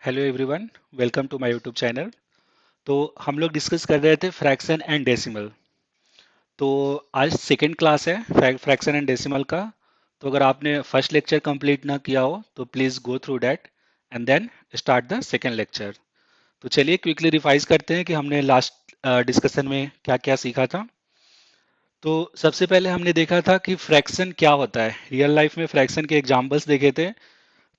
Hello everyone, welcome to my YouTube channel. तो हम लोग डिस्कस कर रहे थे फ्रैक्शन एंड डेसिमल। तो आज सेकेंड क्लास है फ्रैक्शन एंड डेसिमल का। तो अगर आपने फर्स्ट लेक्चर कंप्लीट ना किया हो तो please go through that and then start the second lecture. तो चलिए क्विकली रिवाइज करते हैं कि हमने लास्ट डिस्कशन में क्या क्या सीखा था। तो सबसे पहले हमने देखा था कि फ्रैक्शन क्या होता है। रियल लाइफ में फ्रैक्शन के एग्जाम्पल्स देखे थे।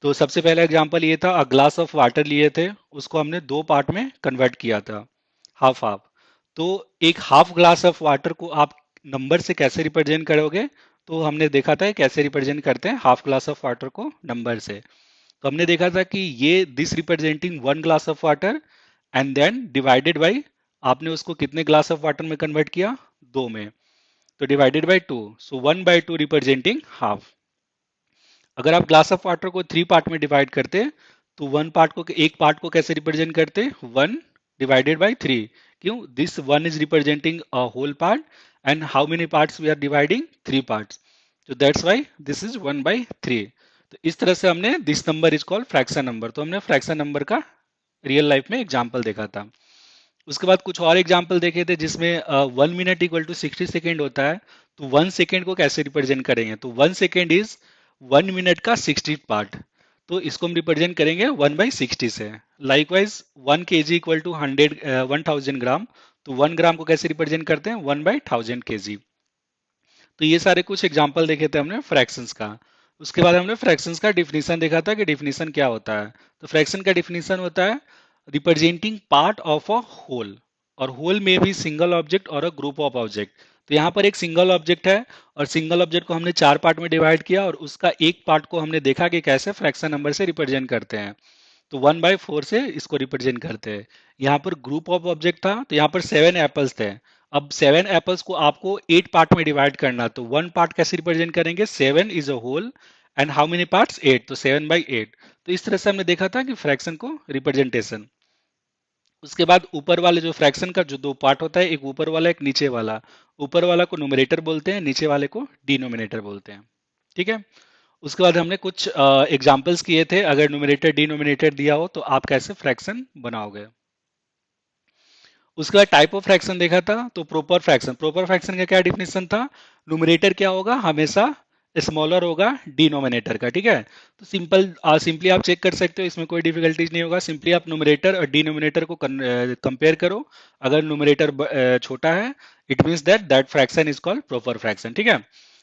तो सबसे पहला एग्जांपल ये था, अ ग्लास ऑफ वाटर लिए थे, उसको हमने दो पार्ट में कन्वर्ट किया था, हाफ हाफ। तो एक हाफ ग्लास ऑफ वाटर को आप नंबर से कैसे रिप्रेजेंट करोगे? तो हमने देखा था कैसे रिप्रेजेंट करते हैं हाफ ग्लास ऑफ वाटर को नंबर से। तो हमने देखा था कि ये this representing one glass of water and then divided by, आपने उसको कितने ग्लास ऑफ वाटर में कन्वर्ट किया? दो में। तो divided by two, so one by two representing half. अगर आप ग्लास ऑफ वाटर को थ्री पार्ट में डिवाइड करते तो वन पार्ट को, एक पार्ट को कैसे रिप्रेजेंट करते? One divided by three. क्यों? This one is representing a whole part and how many parts we are dividing? Three parts. तो that's why this is one by three. तो इस तरह से हमने this number is called fraction number. तो हमने fraction number का real life में एग्जाम्पल देखा था। उसके बाद कुछ और एग्जाम्पल देखे थे जिसमें one minute equal to 60 second होता है। तो वन सेकेंड को कैसे रिप्रेजेंट करेंगे? तो one second is one minute का 60 पार्ट। तो इसको हम रिप्रेजेंट करेंगे वन बाई 60 से। लाइकवाइज वन के जी इक्वल टू 1000 ग्राम। तो वन ग्राम को कैसे रिप्रेजेंट करते हैं? One by 1000 kg। तो ये सारे कुछ एग्जाम्पल देखे थे हमने फ्रैक्शंस का। उसके बाद हमने फ्रैक्शंस का डिफिनीशन देखा था कि डिफिनीशन क्या होता है। तो फ्रैक्शन का डिफिनीशन होता है representing part of a whole, और होल में भी सिंगल ऑब्जेक्ट और अ ग्रुप ऑफ ऑब्जेक्ट। तो यहाँ पर एक सिंगल ऑब्जेक्ट है और सिंगल ऑब्जेक्ट को हमने चार पार्ट में डिवाइड किया और उसका एक पार्ट को हमने देखा कि कैसे फ्रैक्शन नंबर से रिप्रेजेंट करते हैं। तो वन बाई फोर से इसको रिप्रेजेंट करते हैं। यहाँ पर ग्रुप ऑफ ऑब्जेक्ट था, तो यहाँ पर सेवन एप्पल्स थे। अब सेवन एप्पल्स को आपको एट पार्ट में डिवाइड करना, तो वन पार्ट कैसे रिप्रेजेंट करेंगे? Seven is a whole and how many parts? Eight. तो सेवन बाई एट। तो इस तरह से हमने देखा था कि फ्रैक्शन को रिप्रेजेंटेशन। उसके बाद ऊपर वाले जो फ्रैक्शन का जो दो पार्ट होता है, एक ऊपर वाला एक नीचे वाला। ऊपर वाला को न्यूमरेटर बोलते हैं, नीचे वाले को डिनोमिनेटर बोलते हैं। ठीक है। उसके बाद हमने कुछ एग्जाम्पल्स किए थे, अगर न्यूमरेटर डिनोमिनेटर दिया हो तो आप कैसे फ्रैक्शन बनाओगे। उसके बाद टाइप ऑफ फ्रैक्शन देखा था। तो प्रोपर फ्रैक्शन, प्रोपर फ्रैक्शन का क्या डिफिनेशन था? न्यूमरेटर क्या होगा? हमेशा स्मॉलर होगा डिनोमिनेटर का। ठीक है। तो सिंपली आप चेक कर सकते हो, इसमें कोई डिफिकल्टीज नहीं होगा। सिंपली आप न्यूमरेटर और डिनोमिनेटर को कंपेयर करो। अगर न्यूमरेटर छोटा है, it means that that fraction is called proper fraction. ठीक है।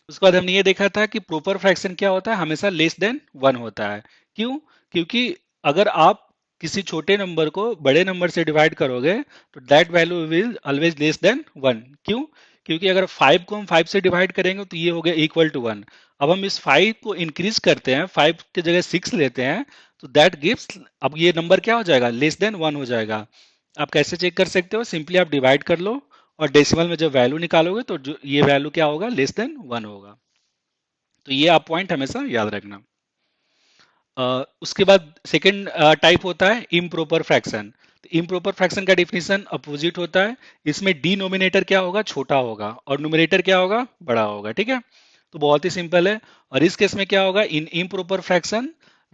उसके बाद हमने ये देखा था कि प्रोपर फ्रैक्शन क्या होता है? हमेशा लेस देन वन होता है। क्यों? क्योंकि अगर आप किसी छोटे नंबर को बड़े नंबर से डिवाइड करोगे तो that value will always less than one. क्यों? क्योंकि अगर फाइव को हम फाइव से डिवाइड करेंगे तो ये हो गया इक्वल टू वन। अब हम इस फाइव को इंक्रीज करते हैं, फाइव की जगह सिक्स लेते हैं, तो दैट गिव्स, अब ये नंबर क्या हो जाएगा? लेस देन वन हो जाएगा। आप कैसे चेक कर सकते हो? सिंपली आप डिवाइड कर लो और डेसिमल में जब वैल्यू निकालोगे तो जो ये वैल्यू क्या होगा? लेस देन वन होगा। तो ये आप पॉइंट हमेशा याद रखना। उसके बाद सेकंड टाइप होता है इम्प्रॉपर फ्रैक्शन। तो इम्प्रॉपर फ्रैक्शन का डिफिनीशन अपोजिट होता है। इसमें डिनोमिनेटर क्या होगा? छोटा होगा और न्यूमरेटर क्या होगा? बड़ा होगा। ठीक है। तो बहुत ही सिंपल है। और इस केस में क्या होगा? In improper fraction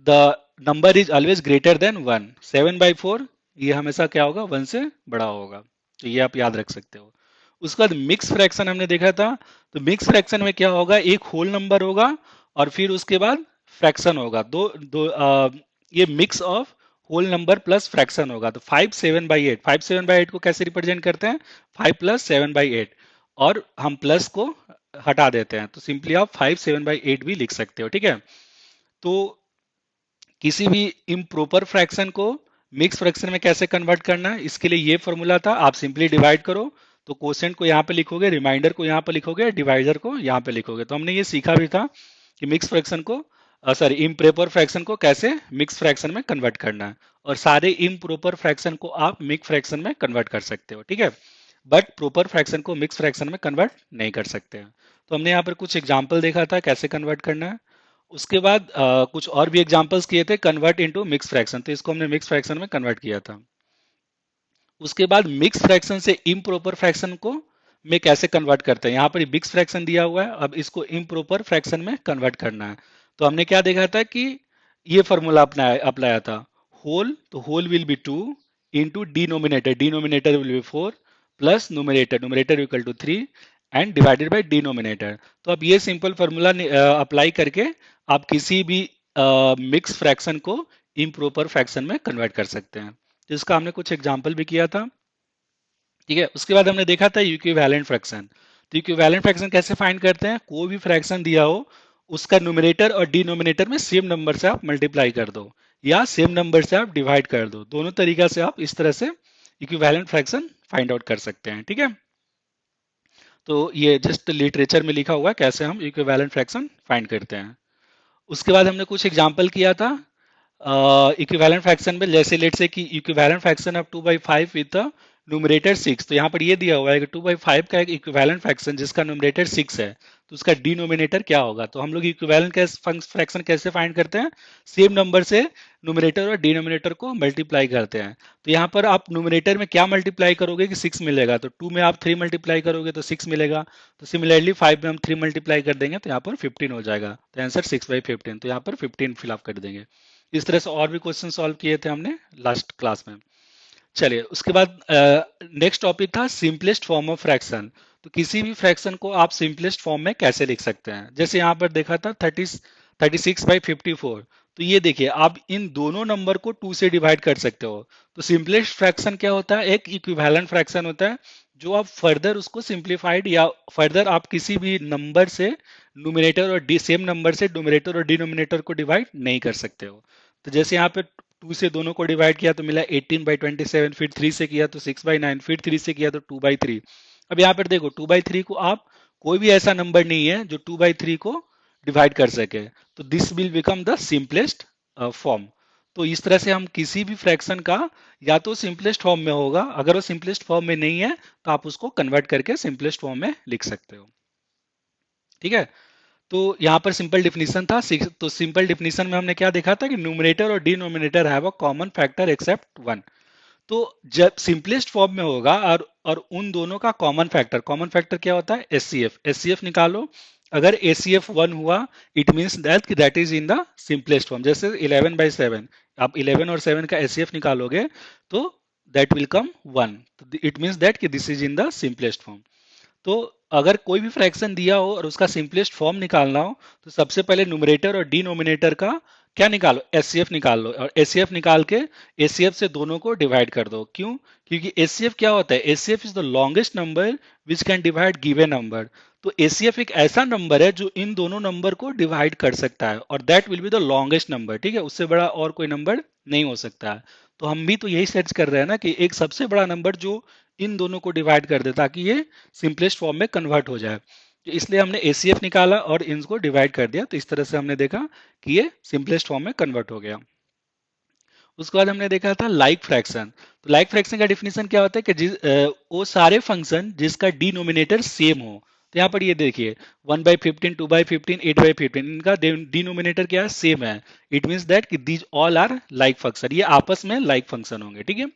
the number is always greater than one. Seven by four, ये हमेशा क्या होगा? वन से बड़ा होगा। तो ये आप याद रख सकते हो। उसके बाद मिक्स फ्रैक्शन हमने देखा था। तो मिक्स फ्रैक्शन में क्या होगा? एक होल नंबर होगा और फिर उसके बाद फ्रैक्शन होगा। ये mix of whole number plus fraction होगा। तो five seven by eight, five seven by eight को कैसे रिप्रेजेंट करते हैं? Five plus seven by eight, और हम प्लस को हटा देते हैं तो सिंपली आप फाइव सेवन बाई एट भी लिख सकते हो। ठीक है। तो किसी भी इम्प्रॉपर फ्रैक्शन को मिक्स फ्रैक्शन में कैसे कन्वर्ट करना है, इसके लिए ये फॉर्मूला था। आप सिंपली डिवाइड करो, तो कोसेंट को यहाँ पे लिखोगे, रिमाइंडर को यहाँ पे लिखोगे, डिवाइडर को यहाँ पे लिखोगे। तो हमने ये सीखा भी था कि मिक्स फ्रैक्शन को, सॉरी, इम्प्रॉपर फ्रैक्शन को कैसे मिक्स फ्रैक्शन में कन्वर्ट करना है। और सारे इम्प्रॉपर फ्रैक्शन को आप मिक्स फ्रैक्शन में कन्वर्ट कर सकते हो। ठीक है। बट प्रोपर फ्रैक्शन को मिक्स फ्रैक्शन में कन्वर्ट नहीं कर सकते हैं। तो हमने यहाँ पर कुछ एग्जाम्पल देखा था कैसे कन्वर्ट करना है। उसके बाद कुछ और भी एग्जांपल्स किए थे, कन्वर्ट इनटू मिक्स फ्रैक्शन। तो इसको हमने मिक्स फ्रैक्शन में कन्वर्ट किया था। उसके बाद मिक्स फ्रैक्शन से इम्प्रॉपर फ्रैक्शन को में कैसे कन्वर्ट करते हैं? यहाँ पर मिक्स फ्रैक्शन दिया हुआ है, अब इसको इम्प्रॉपर फ्रैक्शन में कन्वर्ट करना है। तो हमने क्या देखा था कि ये फॉर्मूला अपनाया अप्लाया था। whole, तो whole will be 2 into denominator will be 4 plus numerator equal to 3 and divided by denominator. तो अब ये सिंपल फॉर्मूला अप्लाई करके आप किसी भी मिक्स फ्रैक्शन को इम्प्रॉपर फ्रैक्शन में कन्वर्ट कर सकते हैं, जिसका हमने कुछ एग्जांपल भी किया था। ठीक है, उसके बाद हमने देखा था इक्विवेलेंट फ्रैक्शन। तो इक्विवेलेंट फ्रैक्शन कैसे फाइंड करते हैं? कोई भी फ्रैक्शन दिया हो, उसका न्यूमरेटर और डिनोमिनेटर में सेम नंबर से आप मल्टीप्लाई कर दो या सेम नंबर से आप डिवाइड कर दो। दोनों तरीका से आप इस तरह से इक्विवेलेंट फ्रैक्शन फाइंड आउट कर सकते हैं। ठीक है, तो ये जस्ट लिटरेचर में लिखा हुआ है कैसे हम इक्विवेलेंट फ्रैक्शन फाइंड करते हैं। उसके बाद हमने कुछ एग्जांपल किया था इक्विवेलेंट फ्रैक्शन में, जैसे लेट से कि equivalent fraction of 2/5 with numerator 6। तो यहाँ पर ये दिया हुआ है कि 2/5 का एक इक्विवेलेंट फ्रैक्शन जिसका न्यूमरेटर 6 है, तो उसका डिनोमिनेटर क्या होगा? तो हम लोग इक्विवेलेंट फ्रैक्शन कैसे फाइंड करते हैं? सेम नंबर से न्यूमरेटर और डिनोमिनेटर को मल्टीप्लाई करते हैं। तो यहाँ पर आप न्यूमरेटर में क्या मल्टीप्लाई करोगे कि 6 मिलेगा, तो 2 में आप 3 मल्टीप्लाई करोगे तो 6 मिलेगा। तो सिमिलरली 5 में हम 3 मल्टीप्लाई कर देंगे तो यहाँ पर 15 हो जाएगा। तो आंसर 6/15, तो यहाँ पर 15 फिलअप कर देंगे। इस तरह से और भी क्वेश्चन सॉल्व किए थे हमने लास्ट क्लास में। चलिए, उसके बाद नेक्स्ट टॉपिक था सिंपलेस्ट फॉर्म ऑफ फ्रैक्शन। तो किसी भी फ्रैक्शन को आप सिंपलेस्ट फॉर्म में कैसे लिख सकते हैं? जैसे यहाँ पर देखा था 36/54। तो ये देखिए, आप इन दोनों नंबर को 2 से डिवाइड कर सकते हो। तो सिंपलेस्ट फ्रैक्शन क्या होता है? एक इक्विवेलेंट फ्रैक्शन होता है जो आप फर्दर उसको सिंप्लीफाइड या फर्दर आप किसी भी नंबर से न्यूमरेटर और सेम नंबर से न्यूमरेटर और डिनोमिनेटर को डिवाइड नहीं कर सकते हो। तो जैसे यहाँ पे 2 से दोनों को डिवाइड किया तो मिला 18/27, फिर 3 से किया तो 6/9, फिर 3 से किया तो 2/3। अब यहाँ पर देखो 2/3 को आप, कोई भी ऐसा नंबर नहीं है जो 2/3 को डिवाइड कर सके, तो this will become the simplest form. तो इस तरह से हम किसी भी फ्रैक्शन का या तो सिंपलेस्ट फॉर्म में होगा, अगर वो सिंपलेस्ट फॉर्म में नहीं है तो आप उसको कन्वर्ट करके सिंपलेस्ट फॉर्म में लिख सकते हो। ठीक है, तो यहाँ पर सिंपल डिफिनीशन था। तो सिंपल डिफिनीशन में हमने क्या देखा था कि न्यूमरेटर और denominator have a common factor except one. तो जब सिंपलेस्ट फॉर्म में होगा और उन दोनों का कॉमन फैक्टर क्या होता है? एचसीएफ निकालो। अगर एचसीएफ 1 हुआ, it means that is in the simplest form. जैसे 11/7, आप 11 और 7 का एचसीएफ निकालोगे तो that will come 1। It means that कि this is in the simplest form. तो अगर कोई भी फ्रैक्शन दिया हो और उसका सिंपलेस्ट फॉर्म निकालना हो, तो सबसे पहले न्यूमरेटर और डिनोमिनेटर का क्या निकालो? एचसीएफ निकाल लो, और एचसीएफ निकाल के एचसीएफ से दोनों को डिवाइड कर दो। क्यों? क्योंकि एचसीएफ क्या होता है? HCF is the longest number which can divide given number. तो एचसीएफ एक ऐसा नंबर है जो इन दोनों नंबर को डिवाइड कर सकता है, और that will be the longest number. ठीक है, उससे बड़ा और कोई नंबर नहीं हो सकता है। तो हम भी तो यही सर्च कर रहे हैं ना कि एक सबसे बड़ा नंबर जो इन दोनों को डिवाइड कर दे, ताकि ये सिंपलेस्ट फॉर्म में कन्वर्ट हो जाए। तो इसलिए हमने एसीएफ निकाला और इनको डिवाइड कर दिया, तो इस तरह से हमने देखा कि ये सिंपलेस्ट फॉर्म में कन्वर्ट हो गया। उसके बाद हमने देखा था लाइक फ्रैक्शन। तो लाइक फ्रैक्शन का डिफिनेशन क्या होता है कि वो सारे फंक्शन जिसका डिनोमिनेटर सेम हो। तो यहाँ पर ये देखिए 1/15, 2/15, 8/15, इनका डिनोमिनेटर क्या है? सेम है। इट मीन्स दैट कि these all are like function, ये आपस में लाइक फंक्शन होंगे। ठीक है,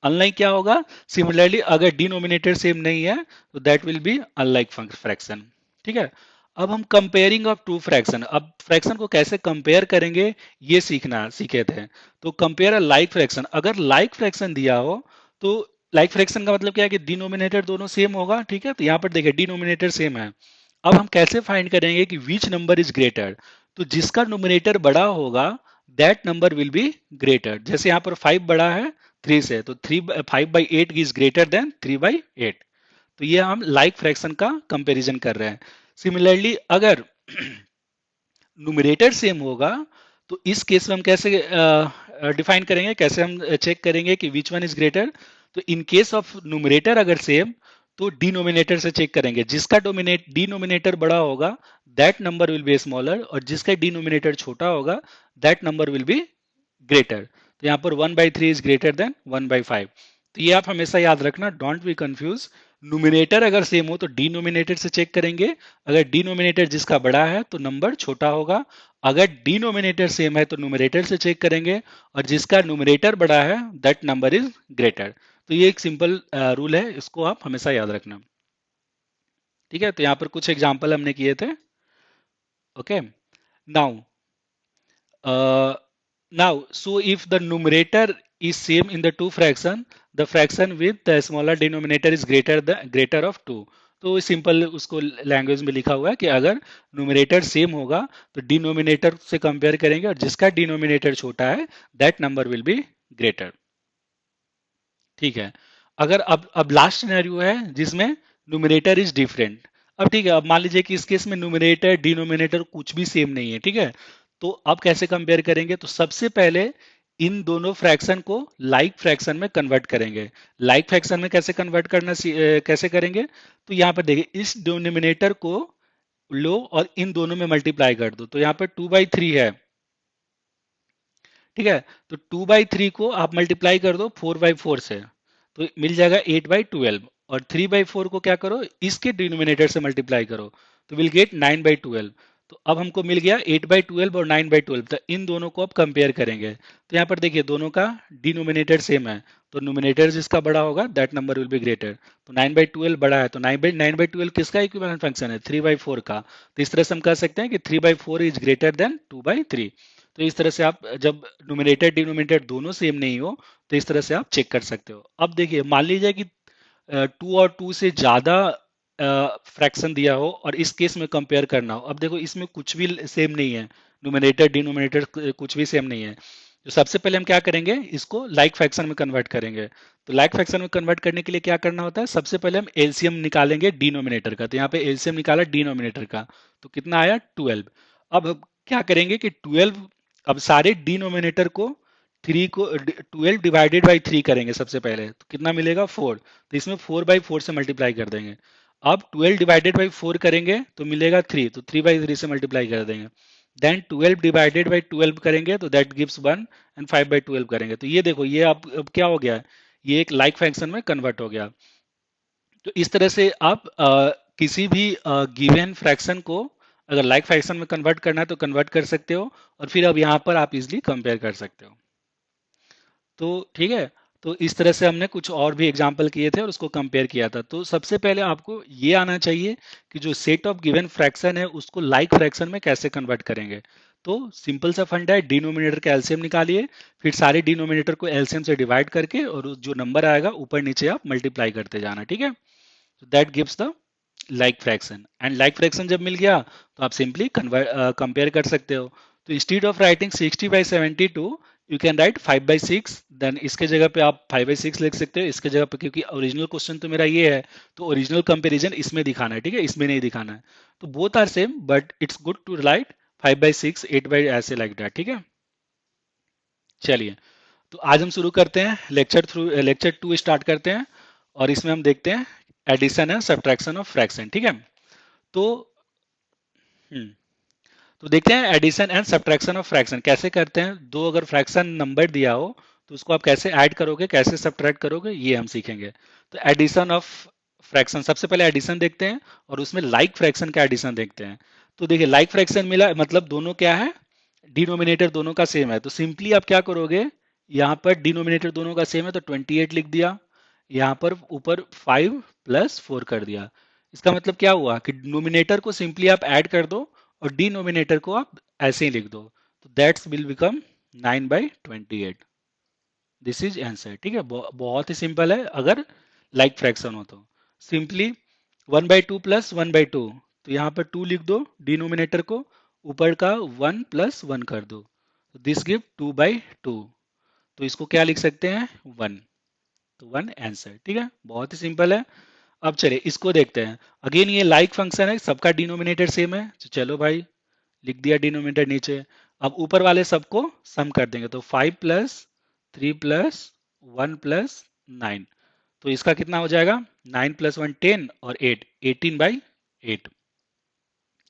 अनलाइक क्या होगा? सिमिलरली अगर डिनोमिनेटर सेम नहीं है तो that will be unlike fraction. ठीक है, अब हम कंपेयरिंग ऑफ टू फ्रैक्शन, अब फ्रैक्शन को कैसे कंपेयर करेंगे ये सीखे थे। तो कंपेयर अ लाइक फ्रैक्शन, अगर लाइक फ्रैक्शन दिया हो तो लाइक फ्रैक्शन का मतलब क्या है कि डिनोमिनेटर दोनों सेम होगा। ठीक है, तो यहाँ पर देखिए डिनोमिनेटर सेम है। अब हम कैसे फाइंड करेंगे कि विच नंबर इज ग्रेटर? तो जिसका नोमिनेटर बड़ा होगा that number will be greater. जैसे यहाँ पर 5 बड़ा है 3 से, तो 5/8 इज ग्रेटर देन 3/8। तो ये हम लाइक फ्रैक्शन का कंपैरिजन कर रहे हैं। सिमिलरली अगर न्यूमरेटर सेम होगा तो इस केस में हम कैसे डिफाइन करेंगे, कैसे हम चेक करेंगे कि विच वन इज ग्रेटर? तो इन केस ऑफ न्यूमरेटर अगर सेम, तो डिनोमिनेटर से चेक करेंगे। जिसका डिनोमिनेटर बड़ा होगा that number will be smaller, और जिसका डिनोमिनेटर छोटा होगा that number will be greater. तो यहाँ पर 1/3 इज ग्रेटर देन 1/5। तो ये आप हमेशा याद रखना, डोंट बी कंफ्यूज। न्यूमिनेटर अगर सेम हो तो डिनोमिनेटर से चेक करेंगे। अगर डिनोमिनेटर जिसका बड़ा है तो नंबर छोटा होगा। अगर डिनोमिनेटर सेम है तो न्यूमरेटर से चेक करेंगे, और जिसका न्यूमरेटर बड़ा है दैट नंबर इज ग्रेटर। तो ये एक सिंपल रूल है, इसको आप हमेशा याद रखना। ठीक है, तो यहाँ पर कुछ एग्जाम्पल हमने किए थे। Okay, now Now, so if the numerator is same in the two fraction, the fraction with the smaller denominator is greater of 2. तो सिंपल उसको लैंग्वेज में लिखा हुआ है कि अगर न्यूमरेटर सेम होगा तो डिनोमिनेटर से कंपेयर करेंगे और जिसका डिनोमिनेटर छोटा है that number will be greater. ठीक है। अगर अब लास्ट सिनेरियो है जिसमें न्यूमरेटर इज डिफरेंट। अब ठीक है, अब मान लीजिए कि इस केस में न्यूमरेटर डिनोमिनेटर कुछ भी सेम नहीं है, ठीक है। तो अब कैसे कंपेयर करेंगे? तो सबसे पहले इन दोनों फ्रैक्शन को लाइक फ्रैक्शन में कन्वर्ट करेंगे। लाइक फ्रैक्शन में कैसे कन्वर्ट कैसे करेंगे? तो यहाँ पर देखिए, इस डिनोमिनेटर को लो और इन दोनों में मल्टीप्लाई कर दो। तो यहाँ पर 2/3 है, ठीक है। तो 2/3 को आप मल्टीप्लाई कर दो 4/4 से, तो मिल जाएगा 8/12। और 3/4 को क्या करो, इसके डिनोमिनेटर से मल्टीप्लाई करो, तो विल गेट 9/12। तो अब हमको मिल गया 8/12 और 9/12। तो इन दोनों को अब कंपेयर करेंगे। तो यहाँ पर देखिए दोनों का डिनोमिनेटर सेम है, तो नोमिनेटर जिसका बड़ा होगा that number will be greater. तो 9/12 बड़ा है, तो 9/12 किसका इक्विवेलेंट फंक्शन है? 3/4 का। तो इस तरह से हम कह सकते हैं कि 3/4 इज ग्रेटर देन 2/3। तो इस तरह से आप जब नोमिनेटर डिनोमिनेटर दोनों सेम नहीं हो तो इस तरह से आप चेक कर सकते हो। अब देखिए मान लीजिए कि 2 और 2 से ज्यादा फ्रैक्शन दिया हो और इस केस में कंपेयर करना हो। अब देखो इसमें कुछ भी सेम नहीं है, नोमिनेटर डिनोमिनेटर कुछ भी सेम नहीं है। तो सबसे पहले हम क्या करेंगे, इसको लाइक फ्रैक्शन में कन्वर्ट करेंगे। तो लाइक फ्रैक्शन में कन्वर्ट करने के लिए क्या करना होता है? सबसे पहले हम एलसीएम निकालेंगे डिनोमिनेटर का। तो यहाँ पे एलसीएम निकाला डिनोमिनेटर का, तो कितना आया? 12। अब हम क्या करेंगे कि 12, अब सारे डिनोमिनेटर को 12 डिवाइडेड बाई 3 करेंगे सबसे पहले, तो कितना मिलेगा? 4। तो इसमें 4/4 से मल्टीप्लाई कर देंगे। अब 12 डिवाइडेड बाई 4 करेंगे तो मिलेगा 3, तो 3/3 से मल्टीप्लाई कर देंगे। देन 12 डिवाइडेड बाई 12 करेंगे तो दैट गिव्स 1, एंड 5/12 करेंगे तो ये देखो ये अब क्या हो गया, ये एक लाइक फंक्शन में कन्वर्ट हो गया। तो इस तरह से आप किसी भी गिवन फ्रैक्शन को अगर लाइक फ्रैक्शन में कन्वर्ट करना है तो कन्वर्ट कर सकते हो, और फिर अब यहाँ पर आप इजिली कंपेयर कर सकते हो। तो ठीक है, तो इस तरह से हमने कुछ और भी एग्जाम्पल किए थे और उसको कंपेयर किया था। तो सबसे पहले आपको ये आना चाहिए कि जो सेट ऑफ गिवन फ्रैक्शन है उसको लाइक फ्रैक्शन में कैसे कन्वर्ट करेंगे। तो सिंपल सा फंडा है, डिनोमिनेटर का एलसीएम निकालिए, फिर सारे डिनोमिनेटर को एलसीएम से डिवाइड करके और जो नंबर आएगा ऊपर नीचे आप मल्टीप्लाई करते जाना, ठीक है। That gives the like fraction, and like fraction जब मिल गया तो आप सिंपली कंपेयर कर सकते हो। तो instead of writing 60/72 you can write 5/6। Then इसके जगह पे आप 5/6 लिख सकते हो इसके जगह पे, क्योंकि ओरिजिनल क्वेश्चन तो मेरा ये है, तो ओरिजिनल कंपैरिजन इसमें दिखाना है, ठीक है, इसमें नहीं दिखाना है। तो both are same but it's good to write 5/6, 8 ऐसे लाइक दैट, ठीक है। चलिए, तो आज हम शुरू करते हैं लेक्चर 2 स्टार्ट करते हैं, और इसमें हम देखते हैं addition and subtraction of fraction, ठीक है। तो हम्म, तो देखते हैं addition and subtraction of fraction कैसे करते हैं। दो अगर फ्रैक्शन नंबर दिया हो तो उसको आप कैसे ऐड करोगे, कैसे सब्ट्रैक्ट करोगे, ये हम सीखेंगे। तो एडिशन ऑफ फ्रैक्शन, सबसे पहले एडिशन देखते हैं और उसमें लाइक फ्रैक्शन का एडिशन देखते हैं। तो देखिए लाइक फ्रैक्शन मिला मतलब दोनों क्या है, डिनोमिनेटर दोनों का सेम है। तो सिंपली आप क्या करोगे, यहाँ पर डिनोमिनेटर दोनों का सेम है तो 28 लिख दिया, यहाँ पर ऊपर 5+4 कर दिया। इसका मतलब क्या हुआ कि नोमिनेटर को सिंपली आप ऐड कर दो और डिनोमिनेटर को आप ऐसे ही लिख दो, तो that's will become 9/28। This is answer, ठीक है। बहुत ही सिंपल है अगर लाइक फ्रैक्शन हो तो। सिंपली 1/2 प्लस 1/2, तो यहाँ पर 2 लिख दो डिनोमिनेटर को, ऊपर का 1+1 कर दो, दिस गिव 2/2। तो इसको क्या लिख सकते हैं, 1। तो 1 आंसर, ठीक है, बहुत ही सिंपल है। अब चलिए इसको देखते हैं। अगेन ये लाइक फंक्शन है, सबका डिनोमिनेटर सेम है, तो चलो भाई लिख दिया डिनोमिनेटर नीचे। अब ऊपर वाले सबको सम कर देंगे, तो 5+3+1+9, तो इसका कितना हो जाएगा, 9+1 10 और 8 18/8,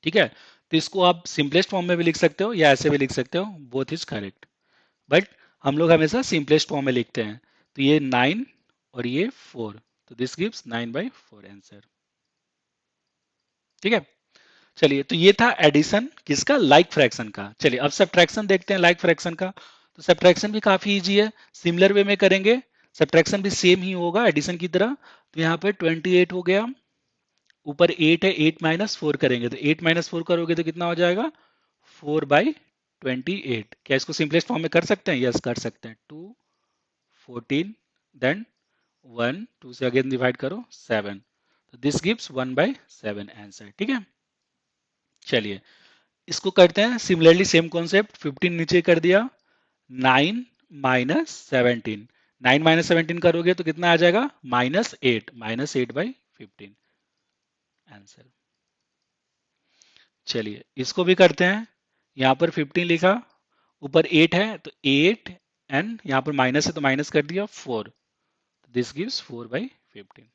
ठीक है। तो इसको आप सिंपलेस्ट फॉर्म में भी लिख सकते हो या ऐसे भी लिख सकते हो, बोथ इज करेक्ट, बट हम लोग हमेशा सिंपलेस्ट फॉर्म में लिखते हैं। तो ये 9 और ये 4, तो दिस गिव्स 9/4 आंसर, ठीक है। चलिए, तो ये था एडिशन किसका, लाइक फ्रैक्शन का। चलिए अब सब्ट्रैक्शन देखते हैं लाइक फ्रैक्शन का। तो सब्ट्रैक्शन भी काफी इजी है, सिमिलर वे में करेंगे। सब्ट्रैक्शन भी सेम ही होगा एडिशन की तरह। तो यहाँ पर 28 हो गया, ऊपर 8 है, 8 - 4 करेंगे, तो 8 - 4 करोगे तो कितना हो जाएगा, 4/2। 28। क्या इसको सिंपलेस्ट फॉर्म में कर सकते हैं? यस, कर सकते हैं। 2 14 देन 1 2 से अगेन डिवाइड करो 7, तो दिस गिव्स 1/7 आंसर। ठीक है, चलिए इसको करते हैं सिमिलरली सेम कॉन्सेप्ट। 15 नीचे कर दिया, 9 माइनस 17, 9 माइनस 17 करोगे तो कितना आ जाएगा? -8, -8/15 आंसर। चलिए इसको भी करते हैं। यहाँ पर 15 लिखा, ऊपर 8 है तो 8 एंड यहाँ पर माइनस है तो माइनस कर दिया 4, दिस गिव्स 4/15।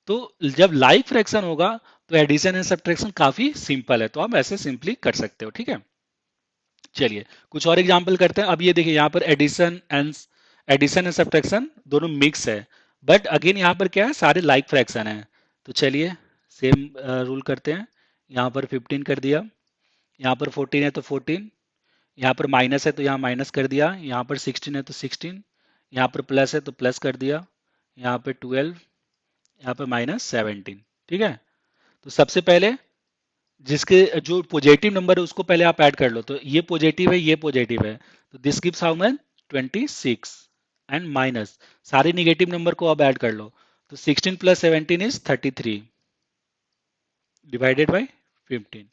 तो जब लाइक फ्रैक्शन होगा तो एडिशन एंड सब्ट्रैक्शन काफी सिंपल है, तो आप ऐसे सिंपली कर सकते हो। ठीक है, चलिए कुछ और एग्जांपल करते हैं। अब ये देखिए यहाँ पर एडिशन एंड सब्ट्रैक्शन दोनों मिक्स है, बट अगेन यहाँ पर क्या है, सारे लाइक फ्रैक्शन है। तो चलिए सेम रूल करते हैं। यहाँ पर 15 कर दिया, यहाँ पर 14 है तो 14, यहाँ पर माइनस है तो यहाँ माइनस कर दिया, यहाँ पर 16 है तो 16, यहाँ पर प्लस है तो प्लस कर दिया, यहाँ पर 12, यहाँ पर -17। ठीक है, तो सबसे पहले जिसके जो पॉजिटिव नंबर है उसको पहले आप ऐड कर लो। तो ये पॉजिटिव है, ये पॉजिटिव है, तो this gives how much? 26 and minus सारे निगेटिव नंबर को अब ऐड कर लो। तो 16 + 17 इज 33 डिवाइडेड बाई 15,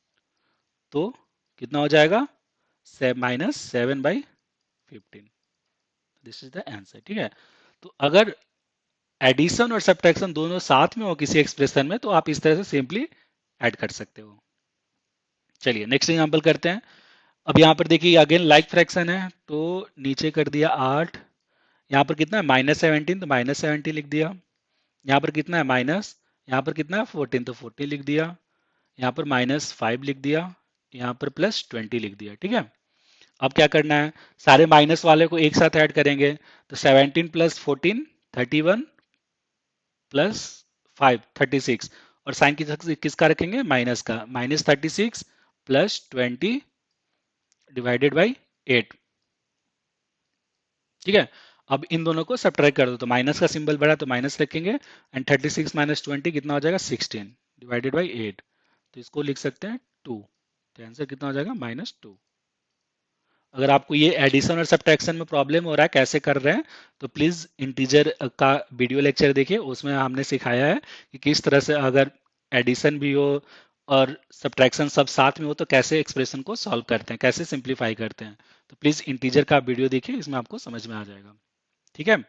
तो कितना हो जाएगा? -7/15, दिस इज द आंसर। ठीक है, तो अगर एडिशन और सब्ट्रैक्शन दोनों साथ में हो किसी एक्सप्रेशन में तो आप इस तरह से सिंपली ऐड कर सकते हो। चलिए नेक्स्ट एग्जांपल करते हैं। अब यहाँ पर देखिए अगेन लाइक फ्रैक्शन है, तो नीचे कर दिया 8, यहाँ पर कितना है? -17, तो -17 लिख दिया। यहाँ पर कितना है? माइनस, यहाँ पर कितना है? 14, तो 14 लिख दिया। यहाँ पर -5 लिख दिया, यहाँ पर +20 लिख दिया। ठीक है, अब क्या करना है, सारे माइनस वाले को एक साथ ऐड करेंगे। तो 17 + 14 31 +5 36, और साइन किसका रखेंगे? माइनस का। -36 + 20 डिवाइडेड बाई 8। ठीक है, अब इन दोनों को सब्ट्रैक्ट कर दो, तो माइनस का सिंबल बढ़ा तो माइनस रखेंगे, एंड 36 - 20 कितना हो जाएगा? 16 डिवाइडेड बाई 8, तो इसको लिख सकते हैं 2, तो आंसर कितना हो जाएगा? -2। अगर आपको ये एडिशन और सब्ट्रैक्शन में प्रॉब्लम हो रहा है कैसे कर रहे हैं, तो प्लीज इंटीजर का वीडियो लेक्चर देखिए, उसमें हमने सिखाया है कि किस तरह से अगर एडिशन भी हो और सब्ट्रैक्शन सब साथ में हो तो कैसे एक्सप्रेशन को सॉल्व करते हैं, कैसे सिंप्लीफाई करते हैं। तो प्लीज इंटीजर का वीडियो देखिए, इसमें आपको समझ में आ जाएगा। ठीक है,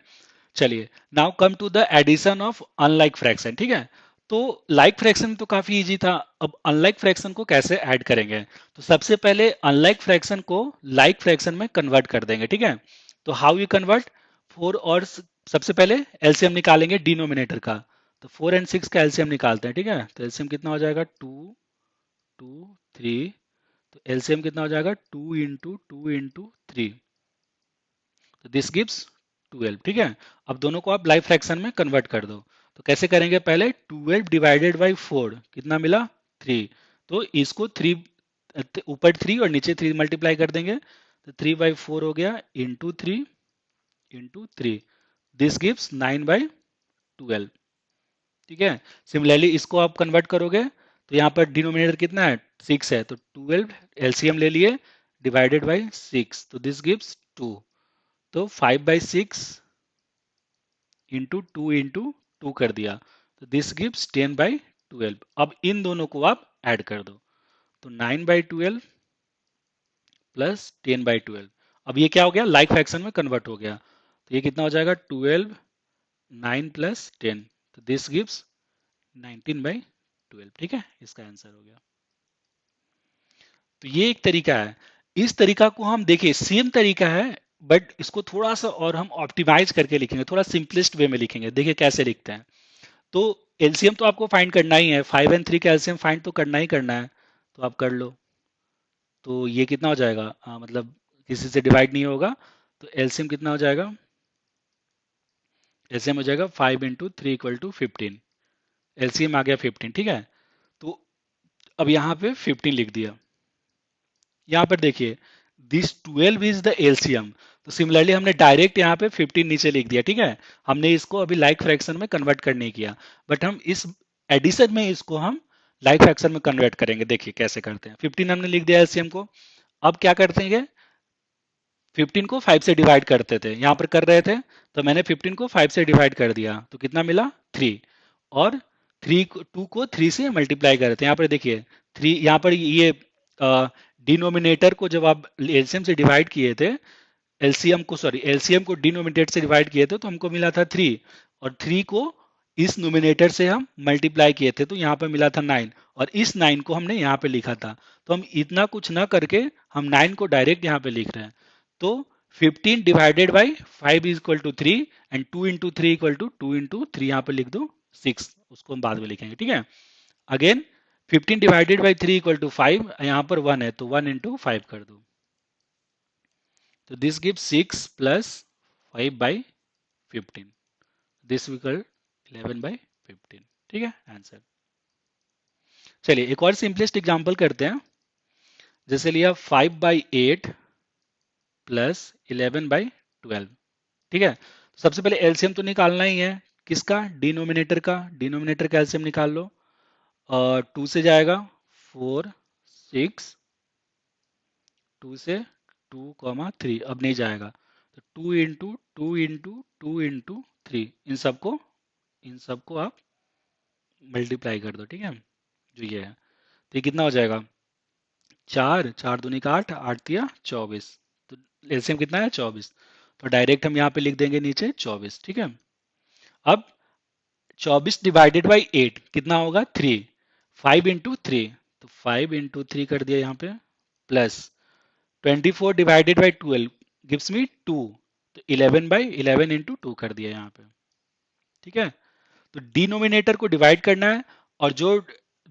चलिए now come to the addition of unlike fraction. ठीक है, तो लाइक फ्रैक्शन तो काफी इजी था, अब अनलाइक फ्रैक्शन को कैसे ऐड करेंगे? तो सबसे पहले अनलाइक फ्रैक्शन को लाइक फ्रैक्शन में कन्वर्ट कर देंगे। ठीक है, तो हाउ यू कन्वर्ट? 4 और सबसे पहले एलसीएम निकालेंगे डिनोमिनेटर का, तो 4 और 6 का एलसीएम निकालते हैं। ठीक है, तो एलसीएम कितना हो जाएगा? 2 2 3, तो एलसीएम कितना हो जाएगा? 2 × 2 × 3, तो दिस गिव्स 12। ठीक है, अब दोनों को आप लाइक फ्रैक्शन में कन्वर्ट कर दो। तो कैसे करेंगे? पहले 12 डिवाइडेड बाई 4 कितना मिला? 3, तो इसको 3 ऊपर 3 और नीचे 3 मल्टीप्लाई कर देंगे, तो 3/4 हो गया इंटू 3 इंटू 3, दिस गिव्स 9/12। ठीक है, सिमिलरली इसको आप कन्वर्ट करोगे तो यहाँ पर डिनोमिनेटर कितना है? 6 है, तो 12 एलसीएम ले लिए डिवाइडेड बाई 6, तो दिस गिव्स 2, तो 5/6 इंटू 2 कर दिया, तो दिस गिव्स 10/12। अब इन दोनों को आप ऐड कर दो, तो 9/12 प्लस 10/12। अब ये क्या हो गया? लाइक फ्रैक्शन में कन्वर्ट हो गया, तो ये कितना हो जाएगा? 12 9 + 10, तो दिस गिव्स 19/12। ठीक है, इसका आंसर हो गया। तो ये एक तरीका है। इस तरीका को हम देखिए सेम तरीका है, बट इसको थोड़ा सा और हम ऑप्टिमाइज करके लिखेंगे, थोड़ा सिंपलेस्ट वे में लिखेंगे। देखिए कैसे लिखते हैं। तो एलसीएम तो आपको फाइंड करना ही है, 5 और 3 का एलसीएम फाइंड तो करना ही करना है, तो आप कर लो। तो ये कितना हो जाएगा? मतलब किसी से डिवाइड नहीं होगा, तो एलसीएम कितना हो जाएगा? एलसीएम हो जाएगा 5 × 3 = 15, एलसीएम आ गया 15। ठीक है, तो अब यहाँ पे 15 लिख दिया। यहाँ पर देखिए दिस 12 इज द एलसीएम, तो सिमिलरली हमने डायरेक्ट यहाँ पे 15 नीचे लिख दिया। ठीक है, हमने इसको अभी लाइक फ्रैक्शन में कन्वर्ट करने किया, बट हम इस एडिशन में इसको हम लाइक फ्रैक्शन में कन्वर्ट करेंगे। देखिए कैसे करते हैं। 15 हमने लिख दिया एलसीएम को। अब क्या करते हैं, 15 को 5 से डिवाइड करते थे, यहाँ पर कर रहे थे, तो मैंने 15 को 5 से डिवाइड कर दिया तो कितना मिला 3। और 2 को 3 से मल्टीप्लाई कर रहे थे, यहाँ पर देखिए 3, यहाँ पर ये डिनोमिनेटर को जब आप एलसीएम से डिवाइड किए थे, एलसीएम को डिनोमिनेटर से डिवाइड किए थे तो हमको मिला था 3, और 3 को इस नोमिनेटर से हम मल्टीप्लाई किए थे तो यहाँ पर मिला था 9, और इस 9 को हमने यहाँ पे लिखा था। तो हम इतना कुछ ना करके हम 9 को डायरेक्ट यहाँ पे लिख रहे हैं। तो 15 divided by 5 is equal to 3, and 2 into three equal to 2 into three, यहाँ पे लिख दो 6, उसको हम बाद में लिखेंगे, ठीक है। Again 15 divided by 3 equal to 5, यहाँ पर 1 है तो 1 इंटू 5 कर दो, तो this give 6 plus 5 by 15, this equal 11 by 15, ठीक है आंसर। चलिए एक और सिंपलेस्ट एग्जांपल करते हैं। जैसे लिया 5 बाई 8 प्लस 11 बाई 12, ठीक है। सबसे पहले एलसीएम तो निकालना ही है, किसका, डिनोमिनेटर का एलसीएम निकाल लो। 2 से जाएगा 4, 6, 2 से 2, 3, अब नहीं जाएगा, तो 2 इंटू 2 इंटू 2 इंटू 3, इन सबको आप मल्टीप्लाई कर दो, ठीक है, जो ये है। तो ये कितना हो जाएगा, 4, 4 दूनी का 8, 8 तिया 24, तो एलसीएम कितना है 24, तो डायरेक्ट हम यहाँ पे लिख देंगे नीचे 24, ठीक है। अब 24 डिवाइडेड बाई 8 कितना होगा 3, 5 इंटू थ्री, तो 5 इंटू थ्री कर दिया यहाँ पे, plus 24 divided by 12 gives me 2, तो 11 बाई 11 इंटू टू कर दिया यहाँ पे, ठीक है। तो डिनोमिनेटर को डिवाइड करना है, और जो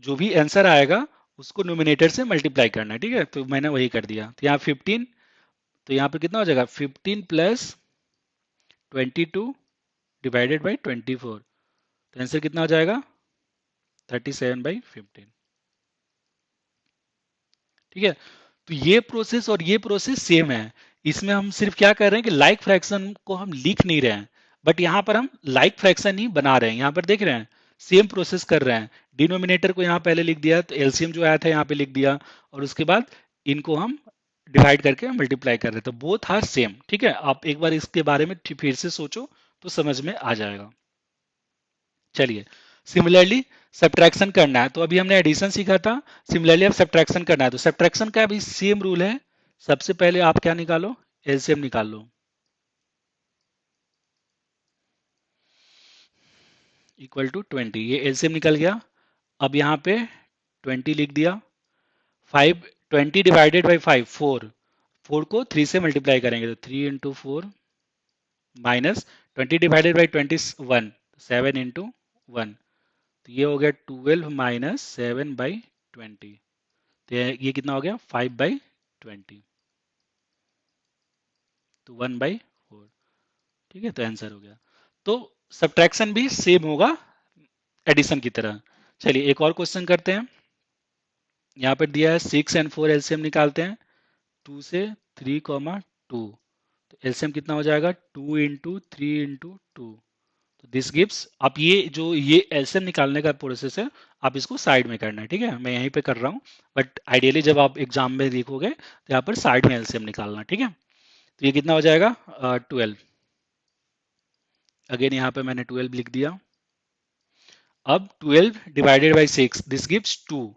जो भी आंसर आएगा उसको नोमिनेटर से मल्टीप्लाई करना है, ठीक है। तो मैंने वही कर दिया, तो यहाँ 15, तो यहाँ पे कितना हो जाएगा 15 प्लस 22 डिवाइडेड बाई 24, तो आंसर कितना हो जाएगा 37/15, ठीक है। तो ये प्रोसेस और ये प्रोसेस सेम है। इसमें हम सिर्फ क्या कर रहे हैं कि लाइक फ्रैक्शन को हम लिख नहीं रहे हैं, बट यहाँ पर हम लाइक फ्रैक्शन ही बना रहे हैं। यहाँ पर देख रहे हैं सेम प्रोसेस कर रहे हैं। डिनोमिनेटर को यहाँ पहले लिख दिया, तो एलसीएम जो आया था यहाँ पे लिख दिया, और उसके बाद इनको हम डिवाइड करके मल्टीप्लाई कर रहे थे, तो बोथ आर सेम, ठीक है। आप एक बार इसके बारे में फिर से सोचो तो समझ में आ जाएगा। चलिए सिमिलरली सब्ट्रैक्शन करना है, तो अभी हमने एडिशन सीखा था, सिमिलरली अब सब्ट्रैक्शन करना है, तो सब्ट्रैक्शन का भी सेम रूल है। सबसे पहले आप क्या निकालो, एलसीएम निकाल लो, इक्वल टू 20, ये एलसीएम निकल गया। अब यहाँ पे 20 लिख दिया, 5, 20 डिवाइडेड बाई 5 4, 4 को 3 से मल्टीप्लाई करेंगे, तो 3 into four, minus 20 divided by 21, 7 into 1, तो ये हो गया 12 माइनस 7/20, तो ये कितना हो गया 5/20, तो 1/4, ठीक है, तो आंसर हो गया। तो सब्ट्रैक्शन भी सेम होगा एडिशन की तरह। चलिए एक और क्वेश्चन करते हैं। यहाँ पर दिया है 6 एंड 4 एलसीएम निकालते हैं, 2 से 3, 2, तो एलसीएम कितना हो जाएगा 2 इंटू 3 इंटू 2, तो दिस गिव्स, आप ये एलसीएम निकालने का प्रोसेस है, आप इसको साइड में करना है, ठीक है, मैं यहीं पे कर रहा हूँ, बट आइडियली जब आप एग्जाम में लिखोगे तो यहाँ पर साइड में एलसीएम निकालना, ठीक है। तो ये कितना हो जाएगा 12, अगेन यहाँ पे मैंने 12 लिख दिया। अब 12 डिवाइडेड बाई 6 दिस गिव्स 2,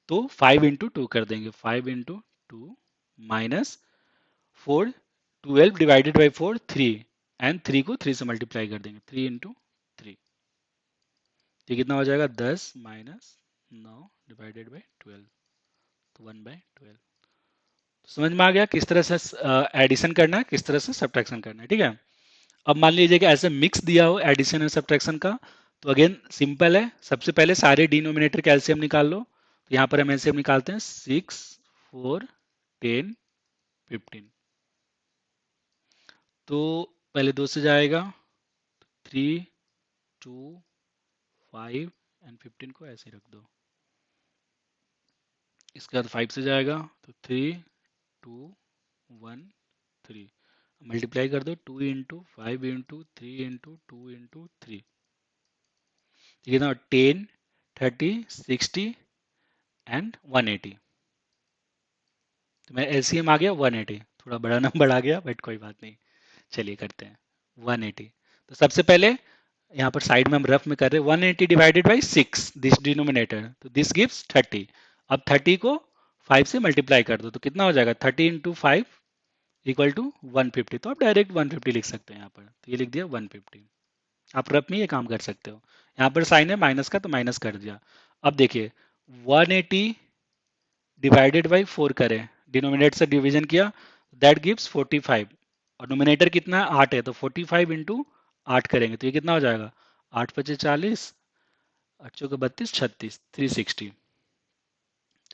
तो 5 इंटू टू कर देंगे, 5 into two, minus 4, 12 divided by 4 3, and 3 को 3 से मल्टीप्लाई कर देंगे, 3 इंटू थ्री, ये कितना हो जाएगा 10 माइनस 9 डिवाइडेड बाई 12, तो 1/12। समझ में आ गया किस तरह से एडिशन करना है, किस तरह से सब्ट्रैक्शन करना है, ठीक है। अब मान लीजिए कि ऐसे मिक्स दिया हो एडिशन और सब्ट्रैक्शन का, तो अगेन सिंपल है, सबसे पहले सारे डिनोमिनेटर का एलसीएम निकाल लो, तो यहाँ पर हम एलसीएम निकालते हैं 6, 4, 10, 15, तो पहले 2 से जाएगा 3, 2, 5 एंड 15 को ऐसे रख दो, इसके बाद 5 से जाएगा तो 3, 2, 1, 3, मल्टीप्लाई कर दो 2 इंटू 5 इंटू 3 इंटू 3, कितना 10, 30, 60, एंड 180। तो मेरा एलसीएम आ गया 180, थोड़ा बड़ा नंबर आ गया बट कोई बात नहीं, चलिए करते हैं 180। तो सबसे पहले यहाँ पर साइड में हम रफ में कर रहे हैं 180 डिवाइडेड बाई 6 दिस डिनोमिनेटर, तो दिस गिव्स 30। अब 30 को 5 से मल्टीप्लाई कर दो तो कितना हो जाएगा, 30 इंटू 5 इक्वल टू 150। तो आप डायरेक्ट 150 लिख सकते हैं यहाँ पर, तो ये लिख दिया 150। आप रफ में ये काम कर सकते हो, यहाँ पर साइन है माइनस का तो माइनस कर दिया। अब देखिए 180 डिवाइडेड बाई 4 करें, डिनोमिनेटर से डिवीजन किया, दैट गिव्स 45, और नोमिनेटर कितना है 8 है, तो 45 इंटू 8 करेंगे तो ये कितना हो जाएगा, 8 पचे 40, 8 चौके 32, 36, 360।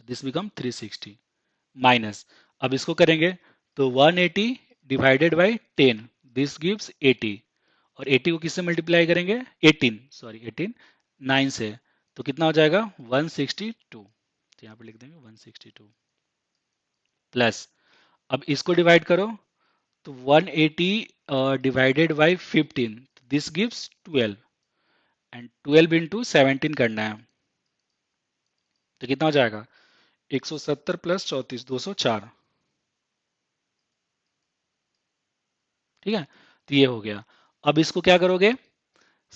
दिस बिकम 360 माइनस, अब इसको करेंगे तो 180 डिवाइडेड बाई 10 दिस गिव्स 80, और 80 को किससे मल्टीप्लाई करेंगे, 18 सॉरी 18 9 से, तो कितना हो जाएगा 162। तो यहाँ पे लिख देंगे 162 प्लस, अब इसको डिवाइड करो तो 180 divided by 15 this gives 12, and 12 into 17 करना है, तो कितना हो जाएगा 170 प्लस 34 204। ठीक है, तो ये हो गया। अब इसको क्या करोगे,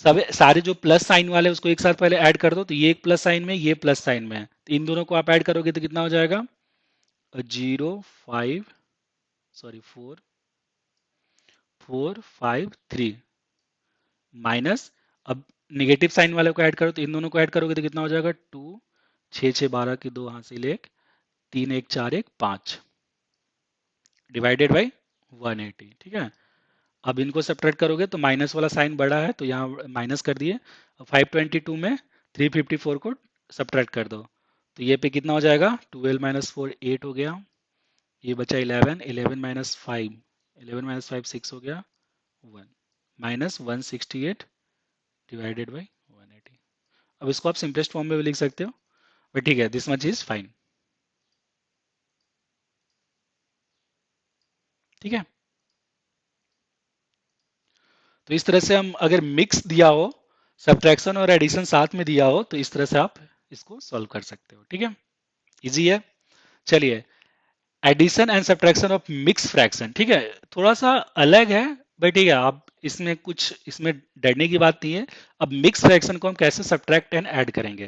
सब सारे जो प्लस साइन वाले उसको एक साथ पहले ऐड कर दो, तो ये एक प्लस साइन में ये प्लस साइन में है, तो इन दोनों को आप ऐड करोगे तो कितना हो जाएगा 0 5 सॉरी 4 4 5 3 माइनस, अब निगेटिव साइन वाले को ऐड करो तो इन दोनों को ऐड करोगे तो कितना हो जाएगा 2 6 6 12 की 2 हासिल 1 3 1 4 1 5 डिवाइडेड बाई 180। ठीक है, अब इनको सब्ट्रैक्ट करोगे तो माइनस वाला साइन बड़ा है तो यहाँ माइनस कर दिए, 522 में 354 को सब्ट्रैक्ट कर दो, तो ये पे कितना हो जाएगा 12 माइनस 4 8 हो गया, ये बचा 11 11 माइनस 5 11 माइनस 5 6 हो गया 1 माइनस 168 डिवाइडेड बाई 180। अब इसको आप सिंपलेस्ट फॉर्म में भी लिख सकते हो, बट ठीक है दिस मच इज फाइन। ठीक है, तो इस तरह से हम अगर मिक्स दिया हो, सब्ट्रैक्शन और एडिशन साथ में दिया हो, तो इस तरह से आप इसको सॉल्व कर सकते हो। ठीक है, इजी है। चलिए, addition and subtraction of mix fraction, ठीक है, थोड़ा सा अलग है, बट ठीक है, आप इसमें कुछ इसमें डरने की बात नहीं है। अब मिक्स फ्रैक्शन को हम कैसे सब्ट्रैक्ट एंड ऐड करेंगे,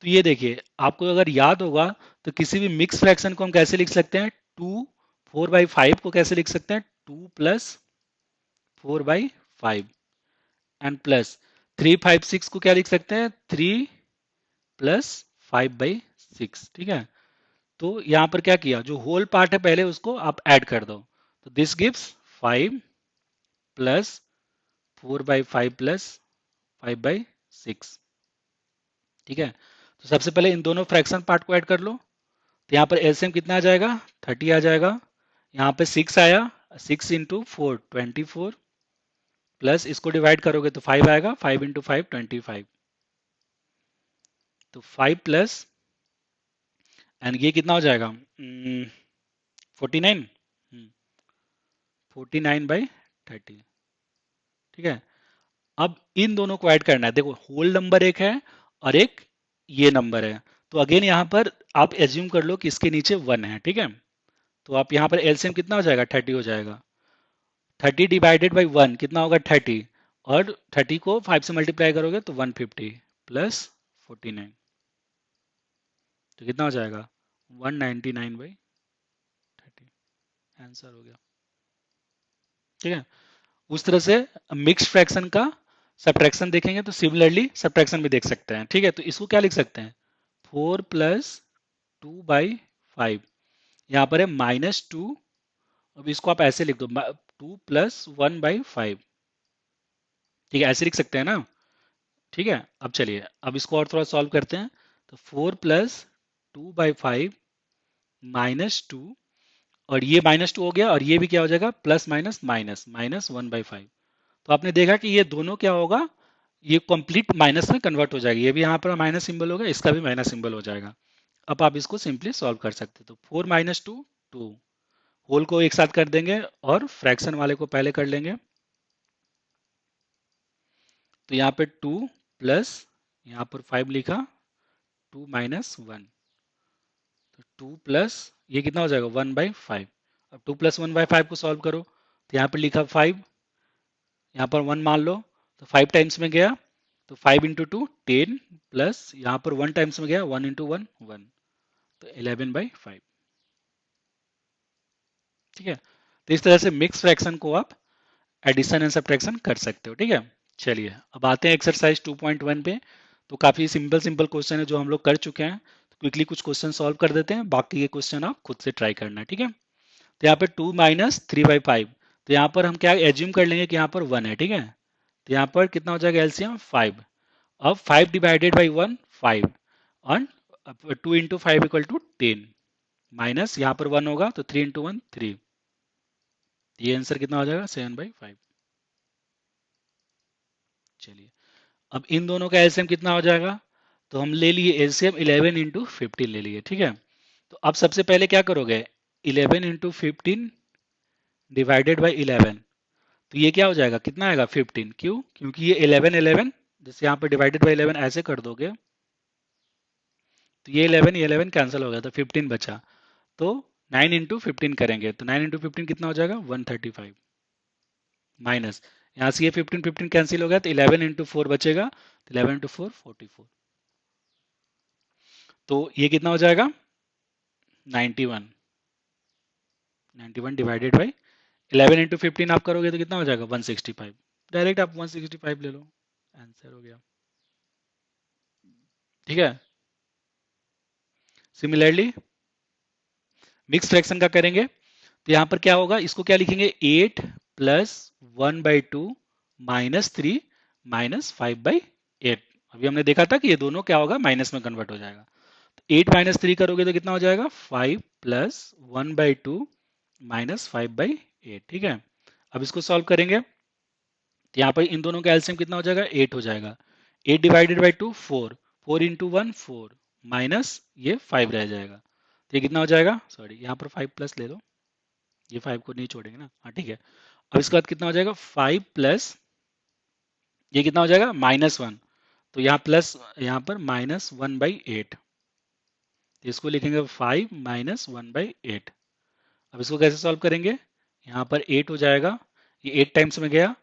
तो ये देखिए आपको अगर याद होगा तो किसी भी मिक्स फ्रैक्शन को हम कैसे लिख सकते हैं, 2 4/5 को कैसे लिख सकते हैं, 2 प्लस 4/5 एंड प्लस 3 5 6 को क्या लिख सकते हैं, 3 प्लस 5/6। ठीक है, तो यहां पर क्या किया, जो होल पार्ट है पहले उसको आप ऐड कर दो, तो दिस गिव्स 5 प्लस 4/5 प्लस 5/6। ठीक है, तो सबसे पहले इन दोनों फ्रैक्शन पार्ट को ऐड कर लो, तो यहाँ पर एलसीएम कितना आ जाएगा 30 आ जाएगा, यहाँ पे 6 आया, 6 इंटू 4 24 प्लस इसको डिवाइड करोगे तो 5 आएगा, 5 इंटू 5 25, तो 5 प्लस एंड ये कितना हो जाएगा 49, 49/30। ठीक है, अब इन दोनों को ऐड करना है, देखो होल नंबर एक है और एक ये नंबर है, तो अगेन यहाँ पर आप एज्यूम कर लो कि इसके नीचे 1 है। ठीक है, तो आप यहाँ पर एलसीएम कितना हो जाएगा 30 हो जाएगा, 30 डिवाइडेड बाई 1 कितना होगा 30, और 30 को 5 से मल्टीप्लाई करोगे तो 150 प्लस 49, तो कितना हो जाएगा 199/30, आंसर हो गया। ठीक है, उस तरह से मिक्स्ड फ्रैक्शन का सब्ट्रैक्शन देखेंगे तो सिमिलरली सब्ट्रैक्शन भी देख सकते हैं। ठीक है, तो इसको क्या लिख सकते हैं 4 प्लस 2/5, यहाँ पर है -2, अब इसको आप ऐसे लिख दो 2 प्लस 1/5। ठीक है, ऐसे लिख सकते हैं ना। ठीक है, अब चलिए अब इसको और थोड़ा सॉल्व करते हैं, तो 4 प्लस 2/5 -2, और ये -2 हो गया, और ये भी क्या हो जाएगा प्लस माइनस माइनस -1/5। तो आपने देखा कि ये दोनों क्या होगा, ये कंप्लीट माइनस में कन्वर्ट हो जाएगा, ये भी यहाँ पर माइनस सिंबल होगा, इसका भी माइनस सिंबल हो जाएगा। अब आप इसको सिंपली सॉल्व कर सकते हो, तो 4 - 2 2, होल को एक साथ कर देंगे और फ्रैक्शन वाले को पहले कर लेंगे, तो यहाँ पे 2 प्लस यहाँ पर 5 लिखा, 2 - 1, तो 2 प्लस ये कितना हो जाएगा 1/5। अब 2 प्लस 1/5 को सॉल्व करो, तो यहाँ पर लिखा 5, यहाँ पर 1 मान लो, तो 5 टाइम्स में गया, तो 5 इंटू 2 10, प्लस यहाँ पर 1 टाइम्स में गया, 1 इंटू 1 1, तो 11/5। ठीक है, तो इस तरह से मिक्स फ्रैक्शन को आप एडिशन एंड सब्ट्रैक्शन कर सकते हो। ठीक है, चलिए अब आते हैं एक्सरसाइज 2.1 पे। तो काफी सिंपल सिंपल क्वेश्चन है जो हम लोग कर चुके हैं, तो क्विकली कुछ क्वेश्चन सॉल्व कर देते हैं, बाकी के क्वेश्चन आप खुद से ट्राई करना है। ठीक है, तो यहाँ पे 2 माइनस 3/5, तो यहाँ पर हम क्या एज्यूम कर लेंगे कि यहाँ पर 1 है। ठीक है, तो यहाँ पर कितना हो जाएगा एलसीएम 5। अब 5 डिवाइडेड बाई 1 5, और 2 इंटू 5 इक्वल टू 10, माइनस यहाँ पर 1 होगा तो 3 इंटू 1 3, ये आंसर कितना हो जाएगा 7/5। चलिए अब इन दोनों का एलसीएम कितना हो जाएगा, तो हम ले लिए एलसीएम 11 इंटू 15 ले लिए। ठीक है, तो अब सबसे पहले क्या करोगे, 11 इंटू 15 डिवाइडेड बाई 11, तो ये क्या हो जाएगा, कितना आएगा 15, क्यों, क्योंकि ये 11 11, जैसे यहाँ पे डिवाइडेड बाई 11 ऐसे कर दोगे, तो ये 11 ये 11 कैंसिल हो गया, तो 15 बचा। तो 9 इंटू 15 करेंगे, तो 9 इंटू 15 कितना हो जाएगा 135, माइनस यहाँ से ये 15 15 कैंसिल हो गया, तो 11 इंटू 4 बचेगा, तो 11 इंटू 4 44, तो ये कितना हो जाएगा 91, 91 डिवाइडेड बाई 11 इंटू 15 आप करोगे तो कितना हो जाएगा 165, डायरेक्ट आप 165 ले लो, आंसर हो गया। ठीक है, सिमिलरली मिक्स फ्रैक्शन का करेंगे, तो यहां पर क्या होगा, इसको क्या लिखेंगे 8 प्लस 1/2 माइनस 3 माइनस 5/8। अभी हमने देखा था कि ये दोनों क्या होगा माइनस में कन्वर्ट हो जाएगा, तो 8 माइनस 3 करोगे तो कितना हो जाएगा 5 प्लस 1/2 माइनस 5/8। ठीक है, अब इसको सॉल्व करेंगे, तो यहाँ पर इन दोनों का एलसीएम कितना हो जाएगा 8 हो जाएगा, 8 डिवाइडेड बाई 2 4, 4 इंटू 1 4, माइनस ये 5 रह जाएगा, तो ये कितना हो जाएगा, सॉरी यहाँ पर 5 प्लस ले लो, ये 5 को नहीं छोड़ेंगे ना, हाँ ठीक है। अब इसके बाद कितना हो जाएगा 5 प्लस ये कितना हो जाएगा -1, तो यहाँ प्लस यहाँ पर -1/8, तो इसको लिखेंगे 5 -1/8। अब इसको कैसे सॉल्व करेंगे, यहाँ पर 8 हो जाएगा, ये 8 टाइम्स में गया,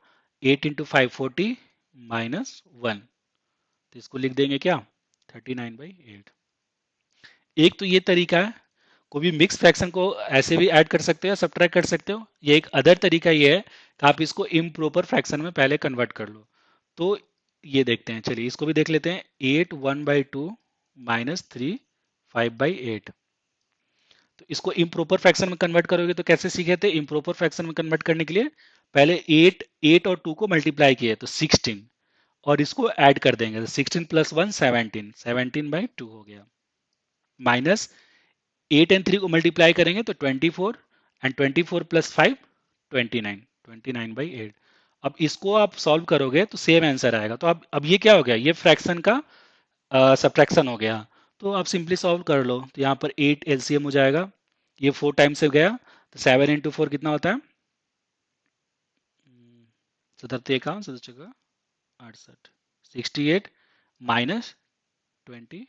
8 इंटू 5 40 -1, तो इसको लिख देंगे क्या 39/8। एक तो ये तरीका है, कोई भी मिक्स फ्रैक्शन को ऐसे भी ऐड कर सकते हो या सब्ट्रैक्ट कर सकते हो। ये एक अदर तरीका ये है कि आप इसको इम्प्रॉपर फ्रैक्शन में पहले कन्वर्ट कर लो, तो ये देखते हैं, चलिए इसको भी देख लेते हैं। 8 1/2 माइनस 3 5/8, तो इसको इम्प्रॉपर फ्रैक्शन में कन्वर्ट करोगे तो कैसे सीखे थे, इम्प्रॉपर फ्रैक्शन में कन्वर्ट करने के लिए पहले 8 और 2 को मल्टीप्लाई किए तो 16, और इसको ऐड कर देंगे, तो 16 प्लस 1 17, 17/2 हो गया, माइनस 8 एंड 3 को मल्टीप्लाई करेंगे तो 24, एंड 24 प्लस 5 29, 29/8। अब इसको आप सॉल्व करोगे तो सेम आंसर आएगा, तो अब ये क्या हो गया, ये फ्रैक्शन का सब्ट्रैक्शन हो गया, तो आप सिंपली सॉल्व कर लो, तो यहाँ पर 8 एलसीएम हो जाएगा, ये 4 टाइम से गया, तो 7 इंटू 4 कितना होता है 77 का 68, 68 माइनस 29,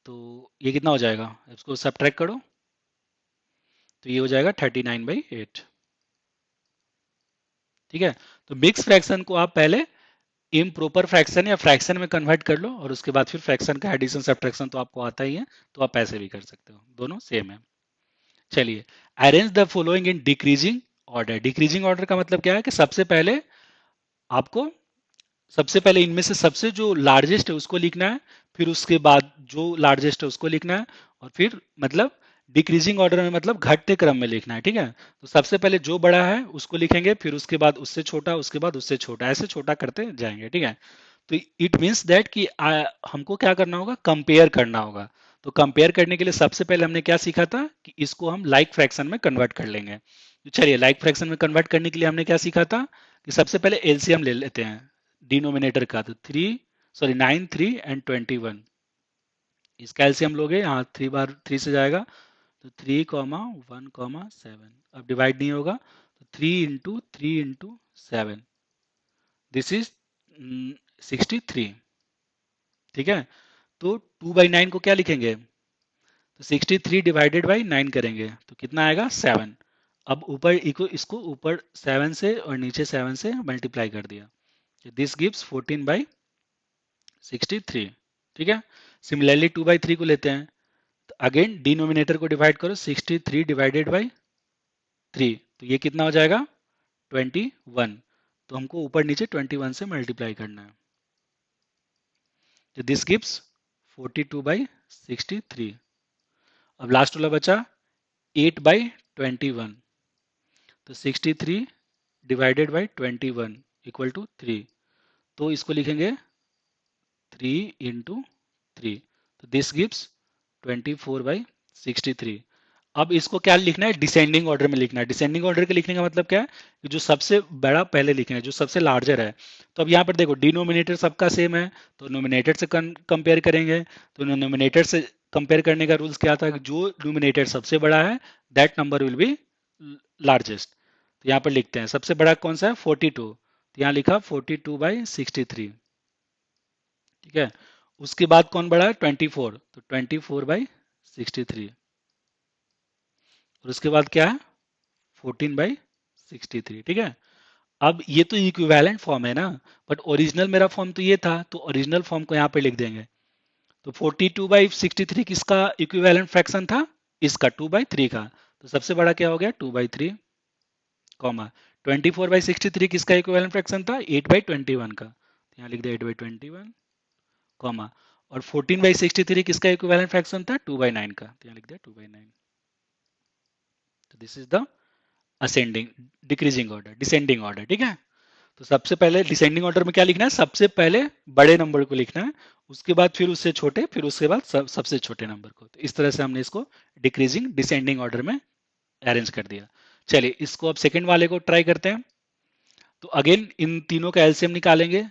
तो ये कितना हो जाएगा, इसको सब्ट्रैक्ट करो, तो ये हो जाएगा 39/8। ठीक है, तो मिक्स फ्रैक्शन को आप पहले इम्प्रॉपर फ्रैक्शन या फ्रैक्शन में कन्वर्ट कर लो, और उसके बाद फिर फ्रैक्शन का एडिशन सब्ट्रैक्शन तो आपको आता ही है, तो आप ऐसे भी कर सकते हो, दोनों सेम है। चलिए, arrange the following in decreasing order. Decreasing order का मतलब क्या है कि सबसे पहले आपको, सबसे पहले इनमें से सबसे जो लार्जेस्ट है उसको लिखना है, फिर उसके बाद जो लार्जेस्ट है उसको लिखना है, और फिर मतलब डिक्रीजिंग ऑर्डर में मतलब घटते क्रम में लिखना है। ठीक है, तो सबसे पहले जो बड़ा है उसको लिखेंगे, फिर उसके बाद उससे छोटा, उसके बाद उससे छोटा, ऐसे छोटा करते जाएंगे। ठीक है, तो इट मीन्स दैट कि हमको क्या करना होगा, कंपेयर करना होगा। तो कंपेयर करने के लिए सबसे पहले हमने क्या सीखा था कि इसको हम लाइक फ्रैक्शन में कन्वर्ट कर लेंगे। तो चलिए, लाइक फ्रैक्शन में कन्वर्ट करने के लिए हमने क्या सीखा था कि सबसे पहले एलसीएम ले लेते हैं डिनोमिनेटर का, तो 9 3 एंड 21, इसका एलसीएम लोगे, यहाँ 3 बार 3 से जाएगा, तो 3, 1, 7, अब डिवाइड नहीं होगा, तो 3 इंटू 7, दिस इज 63, ठीक है। तो 2/9 को क्या लिखेंगे, तो 63 डिवाइडेड बाई 9 करेंगे तो कितना आएगा 7। अब ऊपर इसको ऊपर 7 से और नीचे 7 से मल्टीप्लाई कर दिया, दिस गिव्स 14/63। ठीक है। सिमिलरली 2/3 को लेते हैं, तो अगेन डिनोमिनेटर को डिवाइड करो, 63 डिवाइडेड बाई 3, तो ये कितना हो जाएगा 21। तो हमको ऊपर नीचे 21 से मल्टीप्लाई करना है, तो दिस गिव्स 42/63। अब लास्ट वाला बचा 8/21, तो 63 डिवाइडेड बाई 21 इक्वल टू 3, तो इसको लिखेंगे 3 × 3, तो दिस गिव्स 24/63। अब इसको क्या लिखना है, डिसेंडिंग ऑर्डर में लिखना है। डिसेंडिंग ऑर्डर के लिखने का मतलब क्या है कि जो सबसे बड़ा पहले लिखना है, जो सबसे लार्जर है। तो अब यहाँ पर देखो डिनोमिनेटर सबका सेम है, तो नोमिनेटर से कंपेयर करेंगे। तो नोमिनेटर से कंपेयर करने का रूल्स क्या था कि जो नोमिनेटर सबसे बड़ा है that number will be largest. तो यहाँ पर लिखते हैं सबसे बड़ा कौन सा है 42, तो यहाँ लिखा 42/63। ठीक है। उसके बाद कौन बड़ा है 24, तो 24/63। और उसके बाद क्या है 14/63। ठीक है। अब ये तो इक्विवेलेंट फॉर्म है ना, बट ओरिजिनल मेरा फॉर्म तो ये था, तो ओरिजिनल फॉर्म को यहाँ पे लिख देंगे। तो 42/63 किसका इक्विवेलेंट फ्रैक्शन था, इसका 2/3 का, तो सबसे बड़ा क्या हो गया 2/3, कॉमा 24/63 किसका इक्विवेलेंट फ्रैक्शन था 8/21 का, तो यहाँ लिख दिया 8/21, कॉमा और 14/63 किसका इक्विवेलेंट फ्रैक्शन था 2/9 का, तो यहाँ लिख दिया 2/9। तो this is the ascending, decreasing order, descending order. ठीक है। तो सबसे पहले डिसेंडिंग ऑर्डर में क्या लिखना है, सबसे पहले बड़े नंबर को लिखना है, उसके बाद फिर उससे छोटे, फिर उसके बाद सबसे छोटे नंबर को। तो इस तरह से हमने इसको डिक्रीजिंग डिसेंडिंग ऑर्डर में अरेंज कर दिया। चलिए इसको अब सेकंड वाले को ट्राई करते हैं। तो अगेन इन तीनों का एलसीएम निकालेंगे,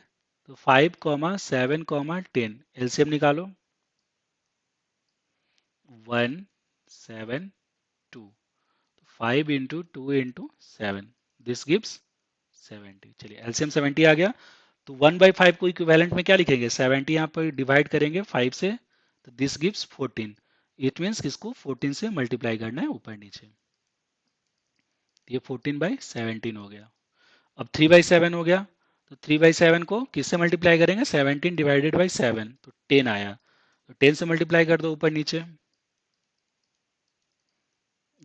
तो 5, 7, 10 एलसीएम निकालो, 1, 7, 2, 5 × 2 × 7, दिस गिव्स 70। चलिए एलसीएम 70 आ गया। तो 1/5 को इक्विवेलेंट में क्या लिखेंगे 70, यहाँ पर डिवाइड करेंगे 5 से, तो दिस गिव्स 14। इट मीन्स इसको 14 से मल्टीप्लाई करना है ऊपर नीचे, ये 14/17 हो गया। अब 3/7 हो गया, तो 3/7 को किससे मल्टीप्लाई करेंगे 17 डिवाइडेड बाई 7, तो 10 आया, तो 10 से मल्टीप्लाई कर दो ऊपर नीचे,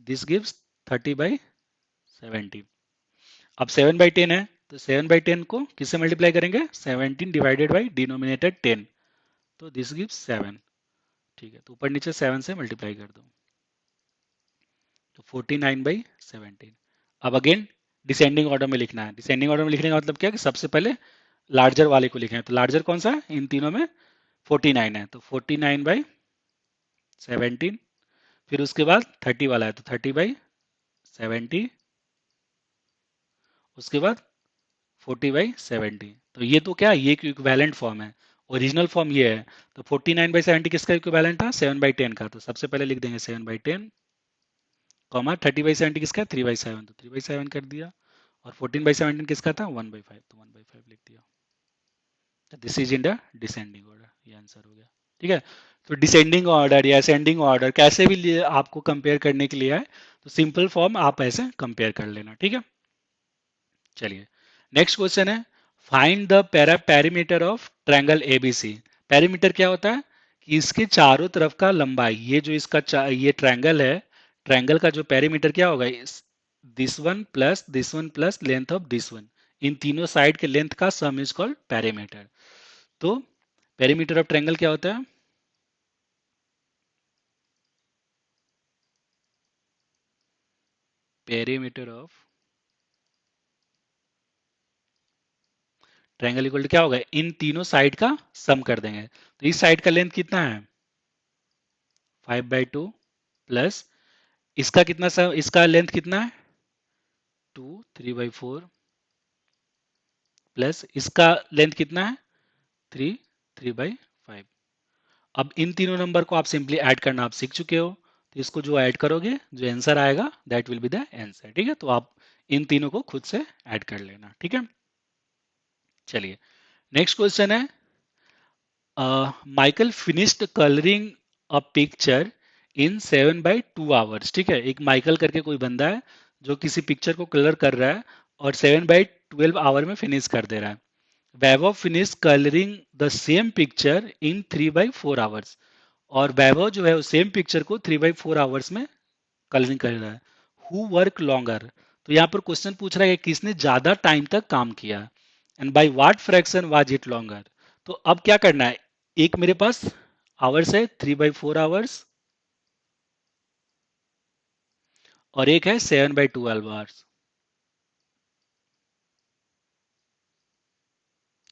दिस गिव्स 30/70। अब 7/10 है, तो 7/10 को किससे मल्टीप्लाई करेंगे 17 डिवाइडेड बाई डिनोमिनेटर 10, तो दिस गिव्स 7। ठीक है। तो ऊपर नीचे 7 से मल्टीप्लाई कर दो, तो 49/17। अब अगेन डिसेंडिंग ऑर्डर में लिखना है। डिसेंडिंग ऑर्डर में लिखने का मतलब क्या है कि सबसे पहले लार्जर वाले को लिखें। तो लार्जर कौन सा है इन तीनों में 49 है, तो 49/17। फिर उसके बाद 30 वाला है, तो 30/70। उसके बाद 40/70। तो ये तो क्या ये इक्विवेलेंट फॉर्म है, ओरिजिनल फॉर्म ये है। तो 49/70 किसका इक्विवेलेंट था 7/10 का, तो सबसे पहले लिख देंगे 7/10, कॉमा 30/70 किसका 3/7, तो 3/7 कर दिया, और 14/17 किसका था 1/5, तो 1/5 लिख दिया। This is in the descending order, ये आंसर हो गया। ठीक है। तो डिसेंडिंग ऑर्डर या असेंडिंग ऑर्डर कैसे भी आपको कंपेयर करने के लिए है, तो सिंपल फॉर्म आप ऐसे कंपेयर कर लेना। ठीक है। चलिए नेक्स्ट क्वेश्चन है, find the perimeter of triangle ABC. Perimeter क्या होता है कि इसके चारों तरफ का लंबाई, ये जो ये ट्रायंगल है, ट्रायंगल का जो पेरीमीटर क्या होगा, इस this one plus length of this one, इन तीनों साइड के लेंथ का सम इज कॉल्ड पेरीमीटर। तो पेरीमीटर ऑफ ट्रायंगल क्या होता है, perimeter of triangle equal to क्या होगा, इन तीनों साइड का सम कर देंगे। तो इस साइड का लेंथ कितना है 5/2 प्लस इसका कितना इसका लेंथ कितना है 2, 3/4 प्लस इसका लेंथ कितना है 3, 3/5। अब इन तीनों नंबर को आप सिंपली ऐड करना आप सीख चुके हो, तो इसको जो ऐड करोगे जो आंसर आएगा that will be the answer. ठीक है। तो आप इन तीनों को खुद से ऐड कर लेना। ठीक है। चलिए नेक्स्ट क्वेश्चन है, Michael finished colouring a picture in 7/2 hours. ठीक है, एक माइकल करके कोई बंदा है जो किसी पिक्चर को कलर कर रहा है और 7/12 आवर में फिनिश कर दे रहा है। Vaibhav finish colouring the same picture in 3/4 hours. और वैभव जो है वो सेम पिक्चर को 3/4 आवर्स में कलरिंग कर रहा है। Who work longer. तो यहाँ पर क्वेश्चन पूछ रहा है कि किसने ज्यादा टाइम तक काम किया, and by what fraction was it longer. तो अब क्या करना है, एक मेरे पास आवर्स है 3/4 आवर्स और एक है 7/12 आवर्स।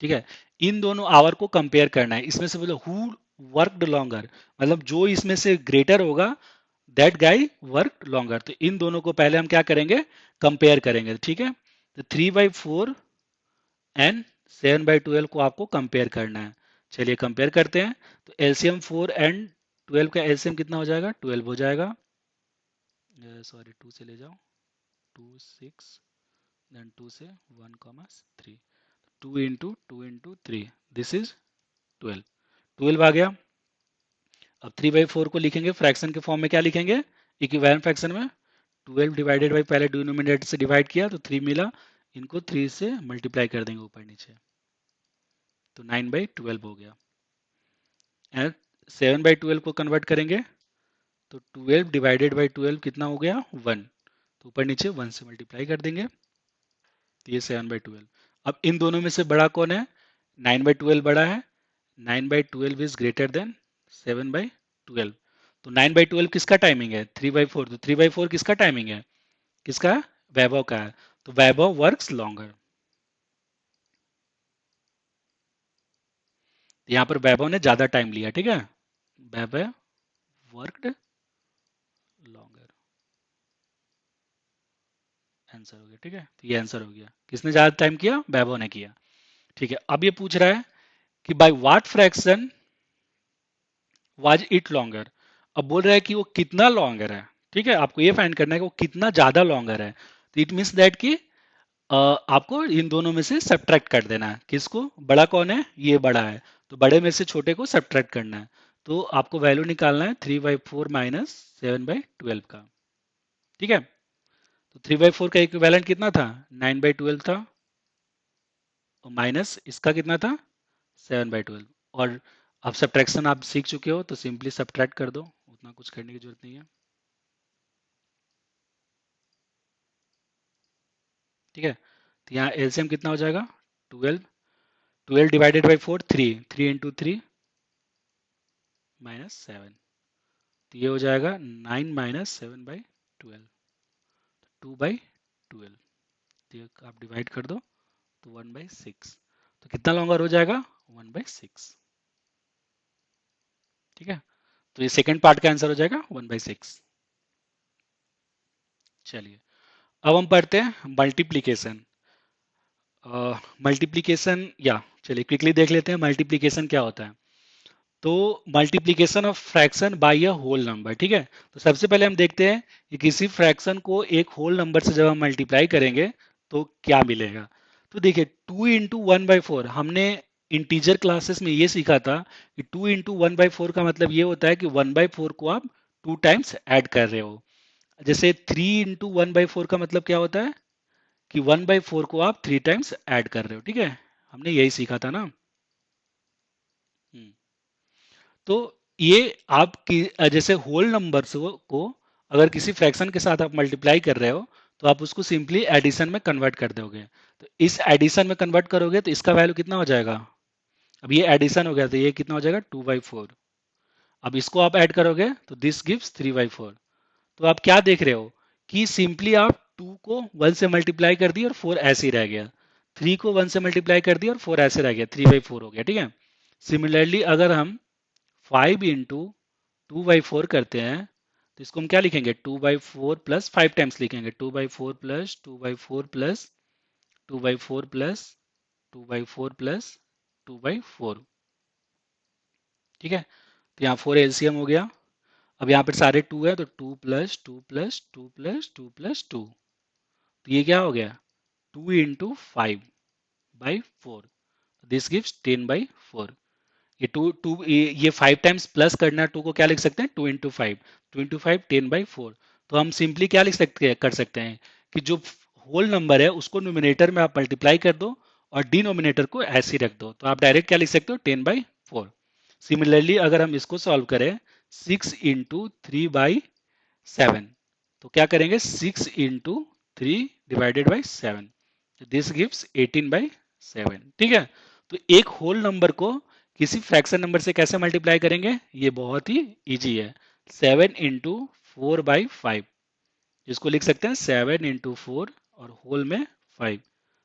ठीक है, इन दोनों आवर को कंपेयर करना है। इसमें से बोलो हु वर्कड लॉन्गर, मतलब जो इसमें से ग्रेटर होगा दैट गाय वर्क लॉन्गर। तो इन दोनों को पहले हम क्या करेंगे, कंपेयर करेंगे। ठीक है, तो 3/4 एंड 7/12 को आपको कंपेयर करना है। चलिए कंपेयर करते हैं। तो एलसीएम 4 एंड 12 का एलसीएम कितना हो जाएगा, 12 हो जाएगा। सॉरी, 2 से ले जाओ, 2 6, देन 2 से 1, 3, 2 इंटू 3, दिस इज 12। 12 आ गया। अब 3/4 को लिखेंगे फ्रैक्शन के फॉर्म में, क्या लिखेंगे, इक्विवेलेंट फ्रैक्शन में। 12 डिवाइडेड बाई, पहले डिनोमिनेटर से डिवाइड किया तो 3 मिला, इनको 3 से मल्टीप्लाई कर देंगे ऊपर नीचे, तो 9/12 हो गया। एंड 7/12 को कन्वर्ट करेंगे तो 12 डिवाइडेड बाई 12 कितना हो गया, 1। तो ऊपर नीचे 1 से मल्टीप्लाई कर देंगे, तो ये 7/12। अब इन दोनों में से बड़ा कौन है, 9/12 बड़ा है। 9/12 इज ग्रेटर देन 7/12। तो 9/12 किसका टाइमिंग है, 3/4। तो 3/4 किसका टाइमिंग है, किसका, वैभव का है। तो वैभव वर्क्स लॉन्गर। यहाँ पर वैभव ने ज्यादा टाइम लिया। ठीक है, वैभव वर्कड लॉन्गर, आंसर हो गया। ठीक है, तो ये आंसर हो गया, किसने ज्यादा टाइम किया, वैभव ने किया। ठीक है, अब ये पूछ रहा है कि by what fraction was it longer. अब बोल रहा है कि वो कितना लॉन्गर है। ठीक है, आपको ये फाइंड करना है कि वो कितना ज्यादा लॉन्गर है। तो इट मीन्स दैट कि आपको इन दोनों में से सब्ट्रैक्ट कर देना है। किसको, बड़ा कौन है, ये बड़ा है, तो बड़े में से छोटे को सब्ट्रैक्ट करना है। तो आपको वैल्यू निकालना है 3/4 माइनस 7/12 का। ठीक है, तो 3/4 का इक्विवेलेंट कितना था, 9/12 था, और माइनस इसका कितना था, 7/12। और अब सब्ट्रैक्शन आप सीख चुके हो तो सिंपली सब्ट्रैक्ट कर दो, उतना कुछ करने की जरूरत नहीं है। ठीक है, तो यहाँ एलसीएम कितना हो जाएगा, 12। 12 डिवाइडेड बाई 4, 3, 3 इंटू 3 माइनस 7। तो ये हो जाएगा 9 माइनस 7/12, 2/12। तो ये आप डिवाइड कर दो तो 1/6। तो कितना लॉन्गर हो जाएगा, 1/6। ठीक है, तो ये सेकंड पार्ट का आंसर हो जाएगा 1/6। चलिए, अब हम पढ़ते हैं मल्टीप्लीकेशन। मल्टीप्लीकेशन, या चलिए क्विकली देख लेते हैं मल्टीप्लीकेशन क्या होता है। तो multiplication of fraction by a whole number. ठीक है, तो सबसे पहले हम देखते हैं कि किसी फ्रैक्शन को एक होल नंबर से जब हम मल्टीप्लाई करेंगे तो क्या मिलेगा। तो देखिए 2 इंटू 1/4, हमने इंटीजर क्लासेस में ये सीखा था कि 2 इंटू 1/4 का मतलब ये होता है कि 1/4 को आप 2 टाइम्स ऐड कर रहे हो। जैसे 3 इंटू 1/4 का मतलब क्या होता है कि 1/4 को आप 3 टाइम्स ऐड कर रहे हो। ठीक है, हमने यही सीखा था ना। हम्म, तो ये आपकी जैसे होल नंबर्स को अगर किसी फ्रैक्शन के साथ आप मल्टीप्लाई कर रहे हो तो आप उसको सिंपली एडिशन में कन्वर्ट कर दोगे। तो इस एडिशन में कन्वर्ट करोगे तो इसका वैल्यू कितना हो जाएगा, अब ये एडिशन हो गया तो ये कितना हो जाएगा, 2/4। अब इसको आप ऐड करोगे तो दिस गिव्स 3/4। तो आप क्या देख रहे हो कि सिंपली आप 2 को 1 से मल्टीप्लाई कर दिया और 4 ऐसे ही रह गया, 3 को 1 से मल्टीप्लाई कर दिया और 4 ऐसे रह गया, 3/4 हो गया। ठीक है, सिमिलरली अगर हम 5 इंटू 2/4 करते हैं तो इसको हम क्या लिखेंगे, 2/4 प्लस 5 टाइम्स लिखेंगे, 2/4 प्लस 2/4 प्लस 2/4 प्लस 2/4 प्लस 2/4। ठीक है, तो यहाँ 4 एलसीएम हो गया। अब यहाँ पर सारे 2 है तो 2 प्लस 2 प्लस 2 प्लस 2 प्लस 2, तो ये क्या हो गया, 2 इंटू 5/4, दिस गिव्स 10/4। ये टू टू ये 5 टाइम्स प्लस करना है, टू को क्या लिख सकते हैं, 2 into 5, 2 into 5 10/4। तो हम सिंपली क्या लिख सकते हैं, कर सकते हैं कि जो होल नंबर है उसको न्यूमिनेटर में आप मल्टीप्लाई कर दो और डिनोमिनेटर को ऐसे ही रख दो, तो आप डायरेक्ट क्या लिख सकते हो, 10/4। सिमिलरली अगर हम इसको सॉल्व करें, 6 into 3/7, तो क्या करेंगे, 6 into 3 / 7, दिस गिव्स 18/7। ठीक है, तो एक होल नंबर को किसी फ्रैक्शन नंबर से कैसे मल्टीप्लाई करेंगे, ये बहुत ही इजी है। 7 into 4/5, जिसको लिख सकते हैं 7 into 4 और होल में 5,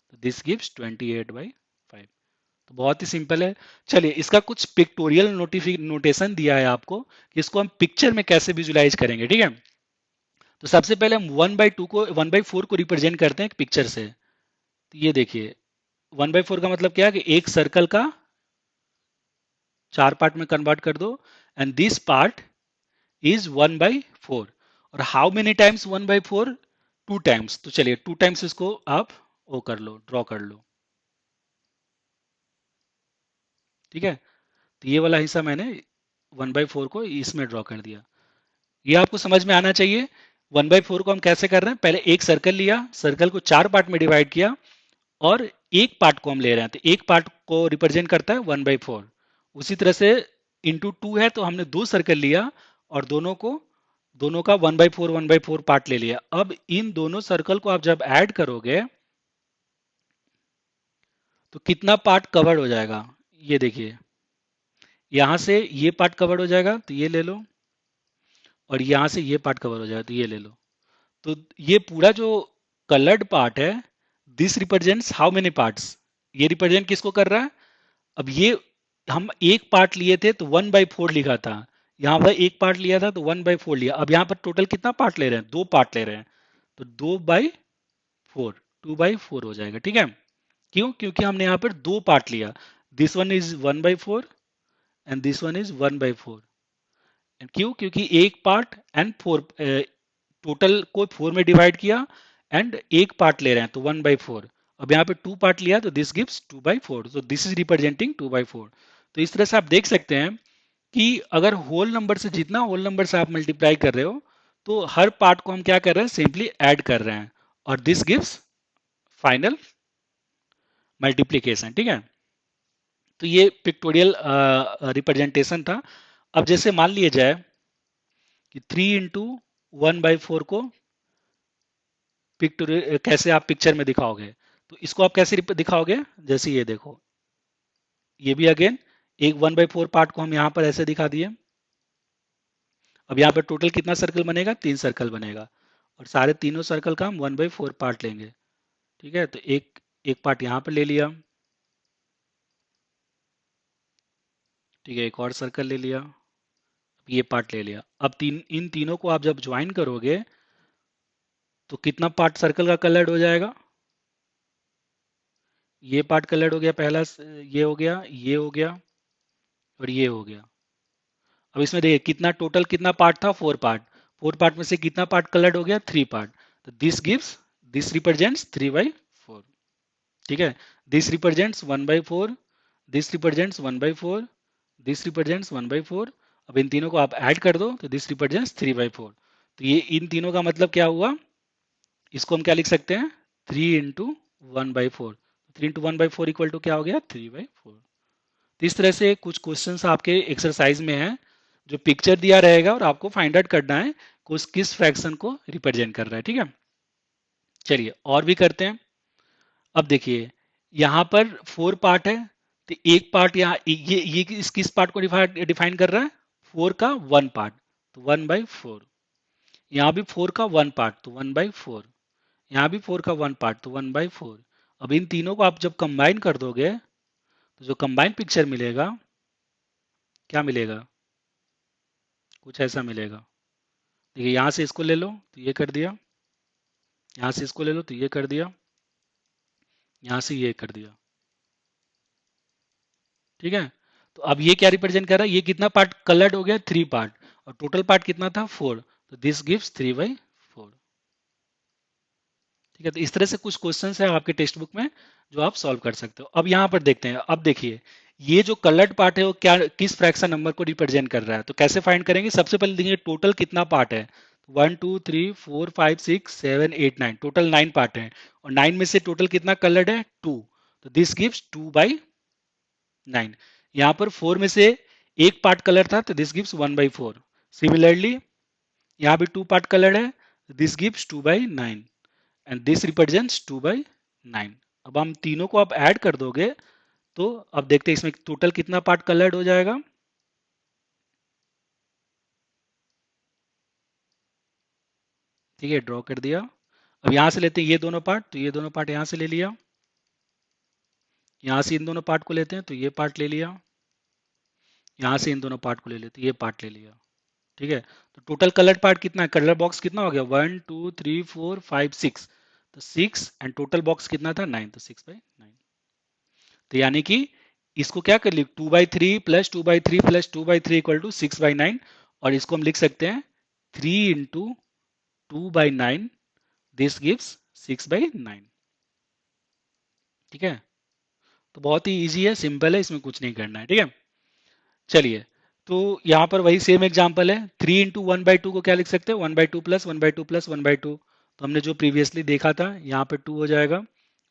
तो दिस गिव्स 28/5। तो बहुत ही सिंपल है। चलिए इसका कुछ पिक्टोरियल नोटेशन दिया है आपको कि इसको हम पिक्चर में कैसे विजुलाइज करेंगे। ठीक है, तो सबसे पहले हम 1/4 को रिप्रेजेंट करते हैं एक पिक्चर से। तो ये देखिए, 1/4 का मतलब क्या है कि एक सर्कल का 4 पार्ट में कन्वर्ट कर दो, एंड दिस पार्ट इज 1/4। और हाउ मेनी टाइम्स 1/4, 2 टाइम्स। तो चलिए 2 टाइम्स इसको आप वो कर लो, ड्रॉ कर लो। ठीक है, तो ये वाला हिस्सा मैंने 1/4 को इसमें ड्रॉ कर दिया। ये आपको समझ में आना चाहिए। 1/4 को हम कैसे कर रहे हैं, पहले एक सर्कल लिया, सर्कल को 4 पार्ट में डिवाइड किया और एक पार्ट को हम ले रहे हैं, तो एक पार्ट को रिप्रेजेंट करता है 1/4। उसी तरह से इंटू 2 है, तो हमने 2 सर्कल लिया और दोनों का 1/4 पार्ट ले लिया। अब इन दोनों सर्कल को आप जब ऐड करोगे तो कितना पार्ट कवर हो जाएगा, ये देखिए, यहां से ये पार्ट कवर हो जाएगा, तो ये ले लो, और यहां से ये पार्ट कवर हो जाएगा, तो ये ले लो। तो ये पूरा जो कलर्ड पार्ट है, this represents how many parts, ये रिप्रेजेंट किसको कर रहा है। अब ये हम एक पार्ट लिए थे तो 1/4 लिखा था, यहाँ पर एक पार्ट लिया था तो 1/4 लिया। अब यहाँ पर टोटल कितना पार्ट ले रहे हैं, 2 पार्ट ले रहे हैं, तो 2/4, 2/4 हो जाएगा। ठीक है, क्यों, क्योंकि हमने यहाँ पर 2 पार्ट लिया, this one is 1/4 and this one is 1/4। क्यों, क्योंकि एक पार्ट एंड 4, टोटल को 4 में डिवाइड किया एंड एक पार्ट ले रहे हैं तो 1/4। अब यहाँ पे 2 पार्ट लिया तो दिस गिव्स 2/4, तो दिस इज रिप्रेजेंटिंग 2/4। तो इस तरह से आप देख सकते हैं कि अगर होल नंबर से, जितना होल नंबर से आप मल्टीप्लाई कर रहे हो, तो हर पार्ट को हम क्या कर रहे हैं, सिंपली ऐड कर रहे हैं, और दिस गिव्स फाइनल मल्टीप्लीकेशन। ठीक है, तो ये पिक्टोरियल रिप्रेजेंटेशन था। अब जैसे मान लिया जाए कि 3 into 1/4 को पिक्टोरियल कैसे आप पिक्चर में दिखाओगे, तो इसको आप कैसे दिखाओगे, जैसे ये देखो, ये भी अगेन एक 1/4 पार्ट को हम यहाँ पर ऐसे दिखा दिए। अब यहाँ पर टोटल कितना सर्कल बनेगा, 3 सर्कल बनेगा, और सारे तीनों सर्कल का हम 1/4 पार्ट लेंगे। ठीक है, तो एक एक पार्ट यहाँ पर ले लिया, ठीक है, एक और सर्कल ले लिया, ये पार्ट ले लिया। अब इन तीनों को आप जब ज्वाइन करोगे तो कितना पार्ट सर्कल का कलर्ड हो जाएगा, ये पार्ट कलर्ड हो गया, पहला ये हो गया, ये हो गया, और ये हो गया। अब इसमें देखिए कितना टोटल कितना पार्ट था, 4 पार्ट, 4 पार्ट में से कितना पार्ट कलर्ड हो गया, 3 पार्ट, तो दिस रिप्रेजेंट्स 3/4। ठीक है, this represents 1/4, this represents 1/4, this represents 1/4। अब इन तीनों को आप ऐड कर दो तो दिस रिप्रेजेंट्स 3/4। तो ये इन तीनों का मतलब क्या हुआ, इसको हम क्या लिख सकते हैं, 3 into 1/4। 3 into 1/4 इक्वल टू क्या हो गया, 3/4। तो इस तरह से कुछ क्वेश्चंस आपके एक्सरसाइज में हैं, जो पिक्चर दिया रहेगा और आपको फाइंड आउट करना है किस फ्रैक्शन को रिप्रेजेंट कर रहा है। ठीक है, चलिए और भी करते हैं। अब देखिए यहाँ पर 4 पार्ट है, तो एक पार्ट यहाँ, ये किस पार्ट को डिफाइन कर रहा है, 4 का 1 पार्ट, तो 1/4। यहाँ भी 4 का 1 पार्ट, तो 1/4। यहाँ भी 4 का 1 पार्ट, तो 1/4। अब इन तीनों को आप जब कंबाइन कर दोगे तो जो कंबाइन पिक्चर मिलेगा, क्या मिलेगा, कुछ ऐसा मिलेगा। देखिए यहाँ से इसको ले लो तो ये कर दिया, यहाँ से इसको ले लो तो ये कर दिया, यहाँ से ये कर दिया। ठीक है, तो अब ये क्या रिप्रेजेंट कर रहा है, ये कितना पार्ट कलर्ड हो गया, 3 पार्ट, और टोटल पार्ट कितना था, 4, तो दिस गिव्स 3/4। ठीक है, तो इस तरह से कुछ क्वेश्चंस है आपके टेक्स्ट बुक में जो आप सॉल्व कर सकते हो। अब यहाँ पर देखते हैं, अब देखिए ये जो कलर्ड पार्ट है वो क्या किस फ्रैक्शन नंबर को रिप्रेजेंट कर रहा है, तो कैसे फाइंड करेंगे? सबसे पहले देखेंगे टोटल कितना पार्ट है। 1 2 3 4 5 6 7 8 9, टोटल 9 पार्ट है, और 9 में से टोटल कितना कलर्ड है? 2। तो दिस गिव्स 2/9। यहाँ पर 4 में से एक पार्ट कलर था, तो दिस गिव्स 1/4। सिमिलरली यहाँ भी 2 पार्ट कलर है, this gives 2/9, and this represents 2/9। अब हम तीनों को आप ऐड कर दोगे, तो अब देखते हैं इसमें टोटल कितना पार्ट कलर्ड हो जाएगा। ठीक है, ड्रॉ कर दिया। अब यहां से लेते हैं ये दोनों पार्ट, तो ये दोनों पार्ट यहां से ले लिया। यहां से इन दोनों पार्ट को लेते हैं, तो ये पार्ट ले लिया। यहां से इन दोनों पार्ट को ले लेते हैं, ये पार्ट ले लिया। ठीक है, तो टोटल कलर पार्ट कितना है? कलर बॉक्स कितना हो गया? 1 2 3 4 5 6, तो 6, एंड टोटल बॉक्स कितना था? 9, तो 6/9। तो यानी कि इसको क्या कर लिया? 2/3 प्लस 2/3 प्लस 2/3 इक्वल टू 6/9, और इसको हम लिख सकते हैं 3 × 2/9, दिस गिव्स 6/9। ठीक है, तो बहुत ही इजी है, सिंपल है, इसमें कुछ नहीं करना है। ठीक है, चलिए। तो यहाँ पर वही सेम एग्जांपल है। 3 × 1/2 को क्या लिख सकते हैं? 1/2 प्लस 1/2 प्लस 1/2। तो हमने जो प्रीवियसली देखा था, यहाँ पे 2 हो जाएगा।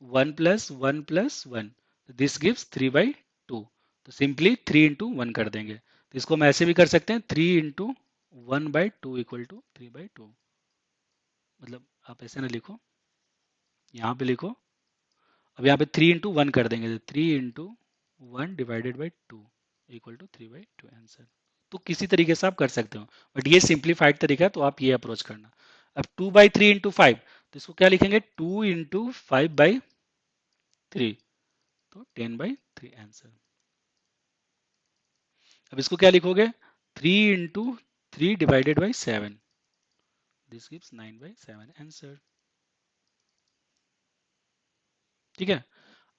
1 + 1 + 1, दिस गिव्स 3/2। तो सिंपली 3 × 1 कर देंगे। तो इसको हम ऐसे भी कर सकते हैं, 3 × 1/2 इक्वल टू 3/2। मतलब आप ऐसे ना लिखो, यहाँ पे लिखो। अब यहाँ पे 3 × 1 कर देंगे, तो 3 × 1 divided by 2 equal to 3/2 answer. तो किसी तरीके से आप कर सकते हो, बट ये सिंप्लीफाइड तरीका है, तो आप ये अप्रोच करना। अब 2/3 × 5, तो इसको क्या लिखेंगे? 2 × 5/3, तो 10/3 आंसर। अब इसको क्या लिखोगे? 3 × 3 divided by 7, this gives 9/7 answer. ठीक है,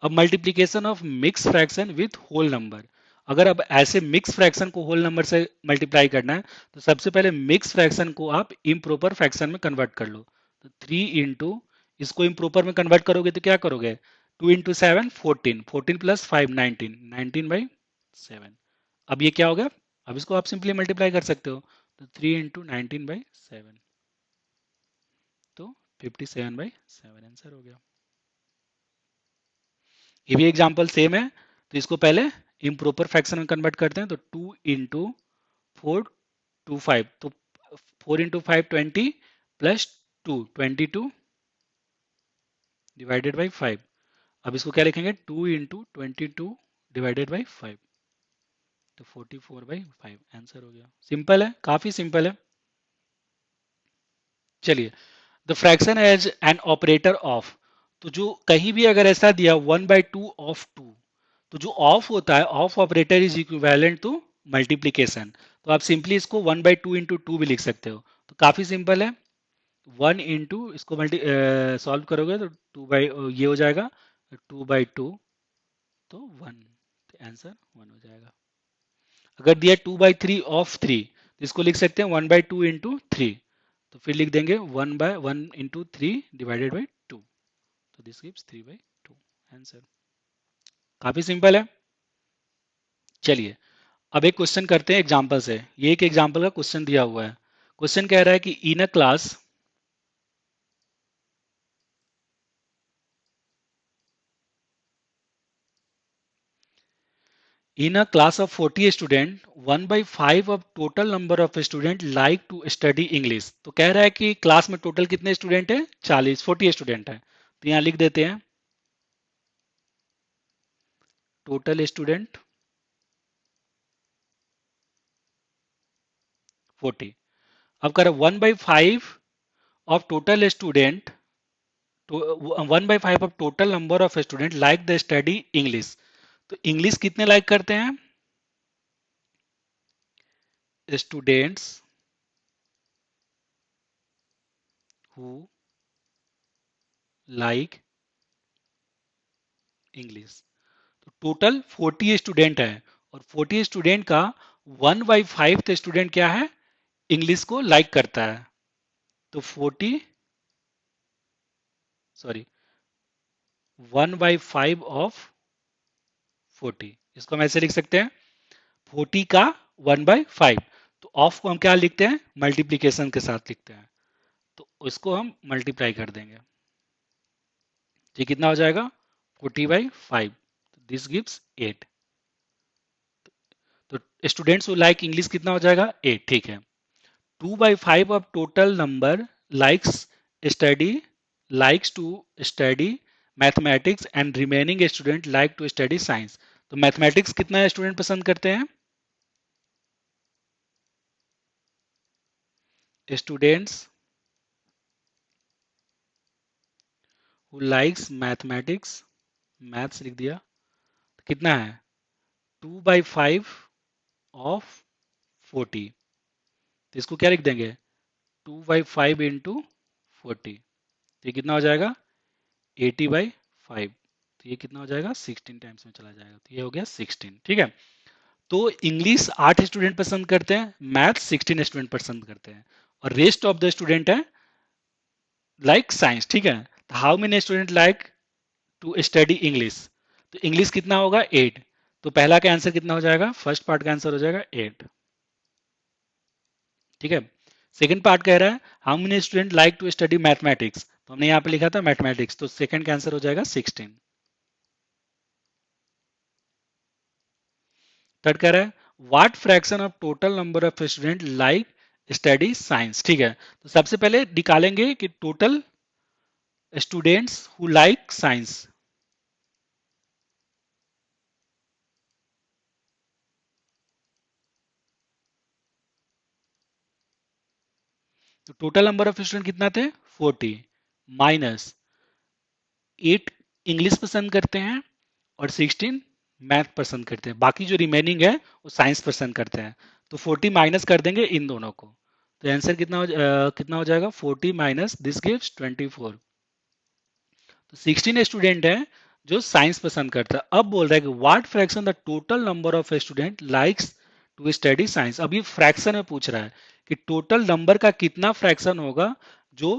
अब multiplication of mix fraction with whole number. अगर अब ऐसे मिक्स फ्रैक्शन को होल नंबर से मल्टीप्लाई करना है, तो सबसे पहले मिक्स फ्रैक्शन को आप इम्प्रॉपर फ्रैक्शन में कन्वर्ट कर लो। तो 3 इसको इम्प्रॉपर में कन्वर्ट करोगे तो क्या करोगे? 2 × 7 14, 14 + 5 19, 19/7। अब ये क्या हो गया? अब इसको आप सिंपली मल्टीप्लाई कर सकते हो, तो 3 × 19/7, तो 57/7 आंसर हो गया। ये भी एग्जाम्पल सेम है, तो इसको पहले इम्प्रॉपर फ्रैक्शन में कन्वर्ट करते हैं। तो 2 × 4 2 5, तो 4 × 5 20 प्लस 22 डिवाइडेड बाई 5। अब इसको क्या लिखेंगे? 2 × 22 डिवाइडेड बाई 5, तो 44/5 आंसर हो गया। सिंपल है, काफी सिंपल है। चलिए, the fraction as an operator of, तो जो कहीं भी अगर ऐसा दिया 1/2 ऑफ 2, तो जो ऑफ होता है, of operator is equivalent to multiplication. तो आप सिंपली इसको 1/2 इंटू 2 भी लिख सकते हो। तो काफी सिंपल है। 1 इसको मल्टी सॉल्व करोगे तो 2 ये हो जाएगा 2/2, तो 1, तो आंसर 1 हो जाएगा। अगर दिया 2/3 ऑफ 3, तो इसको लिख सकते हैं 1/2 इंटू 3, तो फिर लिख देंगे 1/1 इंटू 3 डिवाइडेड बाई 2, तो दिस गिव्स 3/2 आंसर। काफी सिंपल है। चलिए, अब एक क्वेश्चन करते हैं एग्जाम्पल से। ये एक एग्जाम्पल का क्वेश्चन दिया हुआ है। क्वेश्चन कह रहा है कि in a class of 40 student 1/5 of total number of student like to study English. तो कह रहा है कि क्लास में टोटल कितने स्टूडेंट है? 40 स्टूडेंट है। तो यहाँ लिख देते हैं टोटल स्टूडेंट 40। अब कर 1/5 of total student, 1/5 of total number of student like the study English. तो इंग्लिश कितने लाइक करते हैं? Students who like English. तो टोटल 40 स्टूडेंट है, और 40 स्टूडेंट का 1/5 स्टूडेंट क्या है? इंग्लिश को लाइक करता है। तो 40, सॉरी, 1/5 ऑफ 40 इसको हम ऐसे लिख सकते हैं 40 का 1/5। तो ऑफ को हम क्या लिखते हैं, मल्टीप्लीकेशन के साथ लिखते हैं, तो इसको हम मल्टीप्लाई कर देंगे। ये कितना हो जाएगा 40/5, दिस गिव्स 8। तो स्टूडेंट्स हु लाइक इंग्लिश कितना हो जाएगा 8, ठीक है। 2/5 of total number likes study likes to study mathematics and remaining student like to study science। तो मैथमेटिक्स कितना स्टूडेंट पसंद करते हैं, students who likes mathematics, maths लिख दिया, तो कितना है 2/5 ऑफ 40। तो इसको क्या लिख देंगे 2/5 इंटू 40, तो ये कितना हो जाएगा 80/5। तो ये कितना हो जाएगा 16 टाइम्स में चला जाएगा, तो ये हो गया 16, ठीक है। तो इंग्लिश 8 स्टूडेंट पसंद करते हैं, मैथ 16 स्टूडेंट पसंद करते हैं, और रेस्ट ऑफ द स्टूडेंट है लाइक साइंस, ठीक है। तो how many student like to study English, तो इंग्लिश कितना होगा 8। तो पहला का आंसर कितना हो जाएगा, फर्स्ट पार्ट का आंसर हो जाएगा 8, ठीक है। सेकंड पार्ट कह रहा है how many student like to study mathematics, तो हमने यहाँ पे लिखा था मैथमेटिक्स, तो सेकंड का आंसर हो जाएगा 16। थर्ड कह रहा है what fraction of total number of student like study science, ठीक है। तो सबसे पहले निकालेंगे कि total students who like science, तो टोटल नंबर ऑफ स्टूडेंट कितना थे 40, माइनस 8 इंग्लिश पसंद करते हैं और 16 मैथ पसंद करते हैं, बाकी जो रिमेनिंग है वो साइंस पसंद करते हैं। तो 40 माइनस कर देंगे इन दोनों को, तो आंसर कितना हो जाएगा 40 माइनस दिस गिव्स 24। तो 16 स्टूडेंट हैं जो साइंस पसंद करता है। अब बोल रहा है कि what fraction the total number of student likes to study science. अब ये फ्रैक्शन में पूछ रहा है कि टोटल नंबर का कितना फ्रैक्शन होगा जो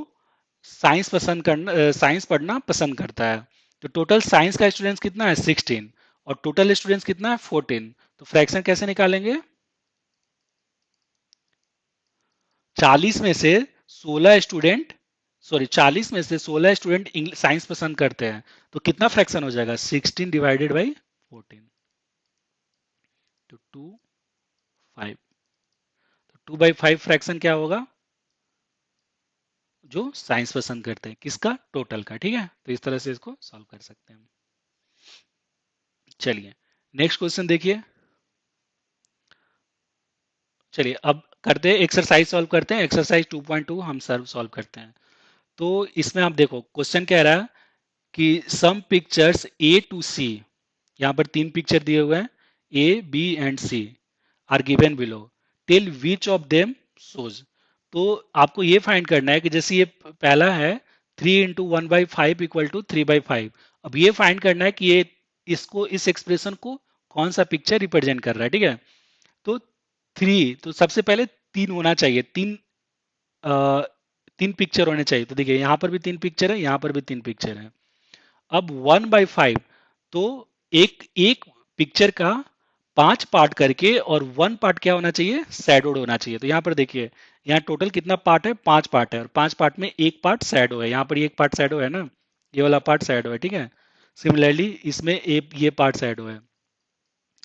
साइंस पढ़ना पसंद करता है। तो टोटल साइंस का स्टूडेंट्स कितना है 16 और टोटल स्टूडेंट्स कितना है 14। तो फ्रैक्शन कैसे निकालेंगे, 40 में से 16 स्टूडेंट, सॉरी 40 में से 16 स्टूडेंट साइंस पसंद करते हैं, तो कितना फ्रैक्शन हो जाएगा 16 डिवाइडेड बाई 14, तो 2/5। तो 2/5 फ्रैक्शन क्या होगा, जो साइंस पसंद करते हैं, किसका टोटल का, ठीक है। तो इस तरह से इसको सॉल्व कर सकते हैं। चलिए नेक्स्ट क्वेश्चन देखिए। चलिए अब करते हैं एक्सरसाइज सॉल्व करते हैं, एक्सरसाइज 2.2 हम सॉल्व करते हैं। तो इसमें आप देखो क्वेश्चन कह रहा है कि सम पिक्चर्स ए टू सी, यहाँ पर 3 पिक्चर दिए हुए हैं A B and C are given below, tell which of them shows. तो आपको ये फाइंड करना है कि जैसे ये पहला है 3 इंटू 1/5 इक्वल टू 3/5। अब ये फाइंड करना है कि ये इसको इस एक्सप्रेशन को कौन सा पिक्चर रिप्रेजेंट कर रहा है, ठीक है। तो 3, तो सबसे पहले 3 होना चाहिए, 3 पिक्चर होने चाहिए। तो देखिए यहाँ पर भी 3 पिक्चर है, यहाँ पर भी 3 पिक्चर है। अब 1/5, तो एक एक पिक्चर का 5 पार्ट करके और 1 पार्ट क्या होना चाहिए शैडोड होना चाहिए। तो यहाँ पर देखिए यहाँ टोटल कितना पार्ट है 5 पार्ट है, और 5 पार्ट में एक पार्ट शैडो है, यहाँ पर एक पार्ट शैडो है ना, ये वाला पार्ट शैडो है, ठीक है। सिमिलरली इसमें ये पार्ट शैडो है,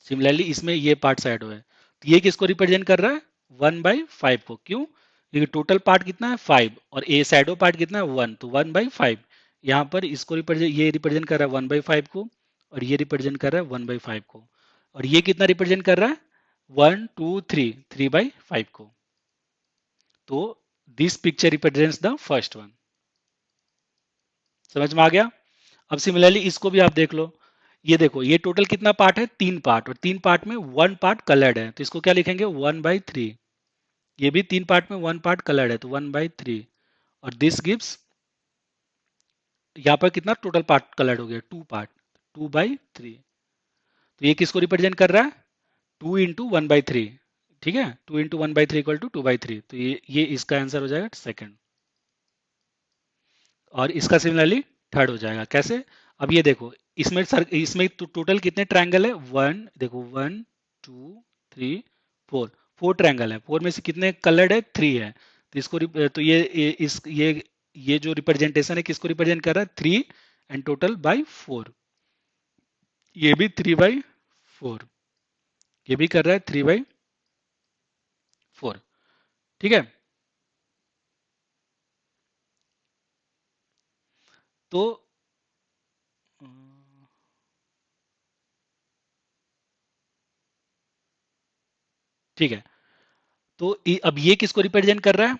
सिमिलरली इसमें ये पार्ट शैडो है। तो ये किसको रिप्रेजेंट कर रहा है 1/5 को, क्यों, क्योंकि टोटल पार्ट कितना है 5 और ए शैडो पार्ट कितना है 1, तो 1/5। यहाँ पर इसको ये रिप्रेजेंट कर रहा है 1/5 को, और ये रिप्रेजेंट कर रहा है 1/5 को, और ये कितना रिप्रेजेंट कर रहा है 1 2 3 3/5 को। तो this picture represents the first one. समझ में आ गया। अब सिमिलरली इसको भी आप देख लो, ये देखो ये टोटल कितना पार्ट है 3 पार्ट, और 3 पार्ट में 1 पार्ट कलर्ड है, तो इसको क्या लिखेंगे 1/3। ये भी 3 पार्ट में 1 पार्ट कलर्ड है, तो 1/3, और दिस गिव्स, यहाँ पर कितना टोटल पार्ट कलर्ड हो गया 2 पार्ट, 2/3। तो ये किसको रिप्रेजेंट कर रहा है 2 इंटू 1/3, ठीक है, 2 इंटू 1/3 इक्वल टू 2/3। तो ये इसका आंसर हो जाएगा सेकंड, और इसका सिमिलरली थर्ड हो जाएगा। कैसे, अब ये देखो, इसमें सर इसमें टोटल कितने ट्रायंगल है, वन, देखो one, two, three, four, four triangle है, फोर में से कितने कलर्ड है, थ्री है। तो इसको तो ये जो रिप्रेजेंटेशन है किसको रिप्रेजेंट कर रहा है, three and total by four. ये भी थ्री बाई फोर, ये भी कर रहा है थ्री बाई फोर। ठीक है। तो ठीक है, तो अब ये किसको रिप्रेजेंट कर रहा है,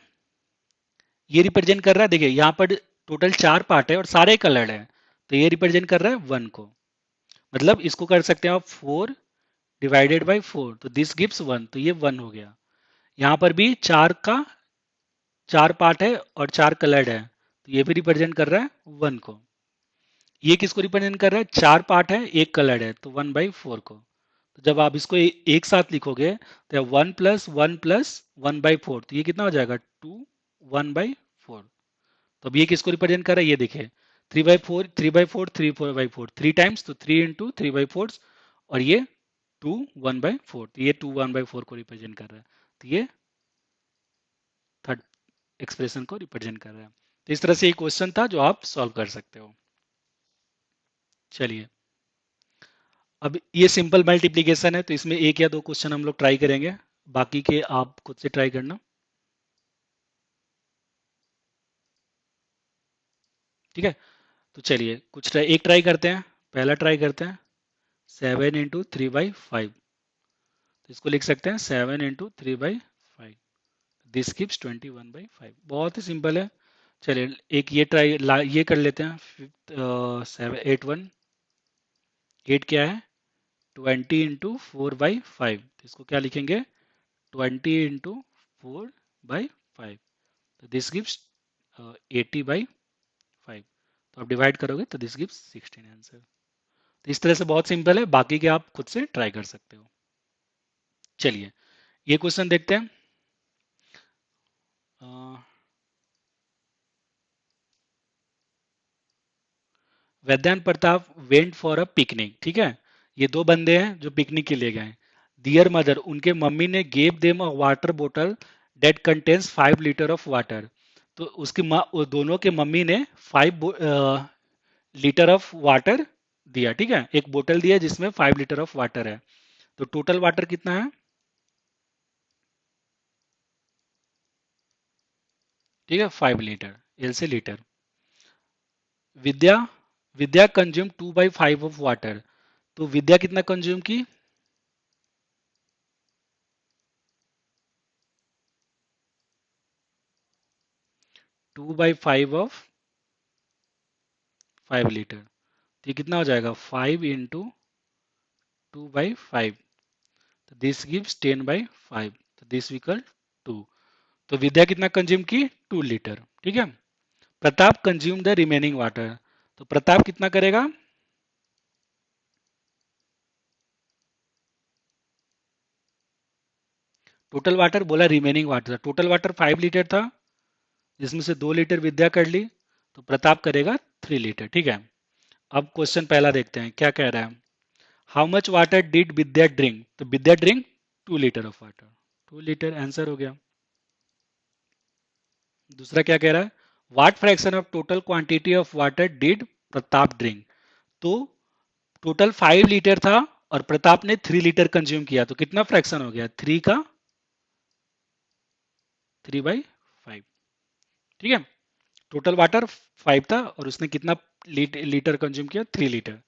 ये रिप्रेजेंट कर रहा है, देखिए यहाँ पर टोटल चार पार्ट है और सारे कलर्ड है, तो ये रिप्रेजेंट कर रहा है वन को। मतलब इसको कर सकते हैं आप फोर डिवाइडेड बाई फोर, तो दिस गिव्स वन, तो ये वन हो गया। यहाँ पर भी चार का चार पार्ट है और चार कलर्ड है, तो ये भी रिप्रेजेंट कर रहा है वन को। ये किसको रिप्रेजेंट कर रहा है, चार पार्ट है एक कलर्ड है, तो वन बाई फोर को। तो जब आप इसको एक साथ लिखोगे तो one plus one by four, तो ये कितना हो जाएगा, टू वन बाई फोर। तो अब ये किसको रिप्रेजेंट कर रहा है, ये देखिए three by four, three by four, three four by four, three times, तो three into three by four, और ये टू वन बाई फोर, तो ये टू वन बाई फोर को रिप्रेजेंट कर रहा है। तो ये थर्ड एक्सप्रेशन को रिप्रेजेंट कर रहा है। तो इस तरह से ये क्वेश्चन था जो आप सॉल्व कर सकते हो। चलिए, अब ये सिंपल मल्टीप्लिकेशन है, तो इसमें एक या दो क्वेश्चन हम लोग ट्राई करेंगे, बाकी के आप खुद से ट्राई करना। ठीक है, तो चलिए एक ट्राई करते हैं। पहला ट्राई करते हैं, seven into three by five, तो इसको लिख सकते हैं seven into three by five, this gives twenty one by five. बहुत ही सिंपल है। चलिए एक ये ये कर लेते हैं, fifth, seven eight one, eight क्या है, twenty into four by five, तो इसको क्या लिखेंगे, twenty into four by five, तो this gives eighty by five. तो आप डिवाइड करोगे तो दिस गिव्स सिक्सटीन आंसर। तो इस तरह से बहुत सिंपल है, बाकी के आप खुद से ट्राई कर सकते हो। चलिए ये क्वेश्चन देखते हैं। Vaidyan Pratap went for a picnic, ठीक है, ये दो बंदे हैं जो पिकनिक के लिए गए। दियर मदर, उनके मम्मी ने गेव देम अ वाटर बोतल date contains 5 litre of water. तो उसकी माँ, वो दोनों के मम्मी ने 5 लीटर ऑफ वाटर दिया, ठीक है, एक बोतल दिया जिसमें 5 लीटर ऑफ वाटर है। तो टोटल वाटर कितना है, ठीक है, 5 लीटर, एल से litre. Vidya Vidya consume 2/5 of water, तो विद्या कितना कंज्यूम की, 2/5 ऑफ 5 लीटर, तो ये कितना हो जाएगा, 5 इंटू 2/5, तो दिस गिव्स 10/5, तो दिस इक्वल टू। तो विद्या कितना कंज्यूम की, 2 लीटर, ठीक है। Pratap consume the remaining water, तो प्रताप कितना करेगा, टोटल वाटर बोला, remaining water, total water 5 litre था, जिसमें से 2 लीटर विद्या कर ली, तो प्रताप करेगा 3 लीटर, ठीक है। अब क्वेश्चन पहला देखते हैं क्या कह रहा है, how much water did Vidya drink, तो Vidya drink 2 litre of water, 2 litre answer हो गया। दूसरा क्या कह रहा है, what fraction of total quantity of water did Pratap drink, तो टोटल 5 लीटर था और प्रताप ने 3 लीटर कंज्यूम किया, तो कितना फ्रैक्शन हो गया, थ्री का 3/5, ठीक है। टोटल वाटर 5 था और उसने कितना लीटर कंज्यूम किया, 3 लीटर,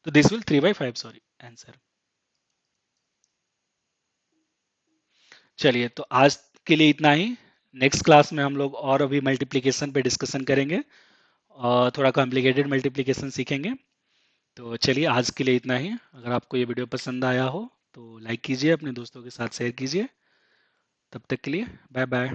तो दिस विल 3/5, सॉरी आंसर। चलिए तो आज के लिए इतना ही। नेक्स्ट क्लास में हम लोग और अभी मल्टीप्लिकेशन पे डिस्कशन करेंगे और थोड़ा कॉम्प्लिकेटेड मल्टीप्लिकेशन सीखेंगे। तो चलिए आज के लिए इतना ही। अगर आपको ये वीडियो पसंद आया हो तो लाइक कीजिए, अपने दोस्तों के साथ शेयर कीजिए। तब तक के लिए बाय बाय।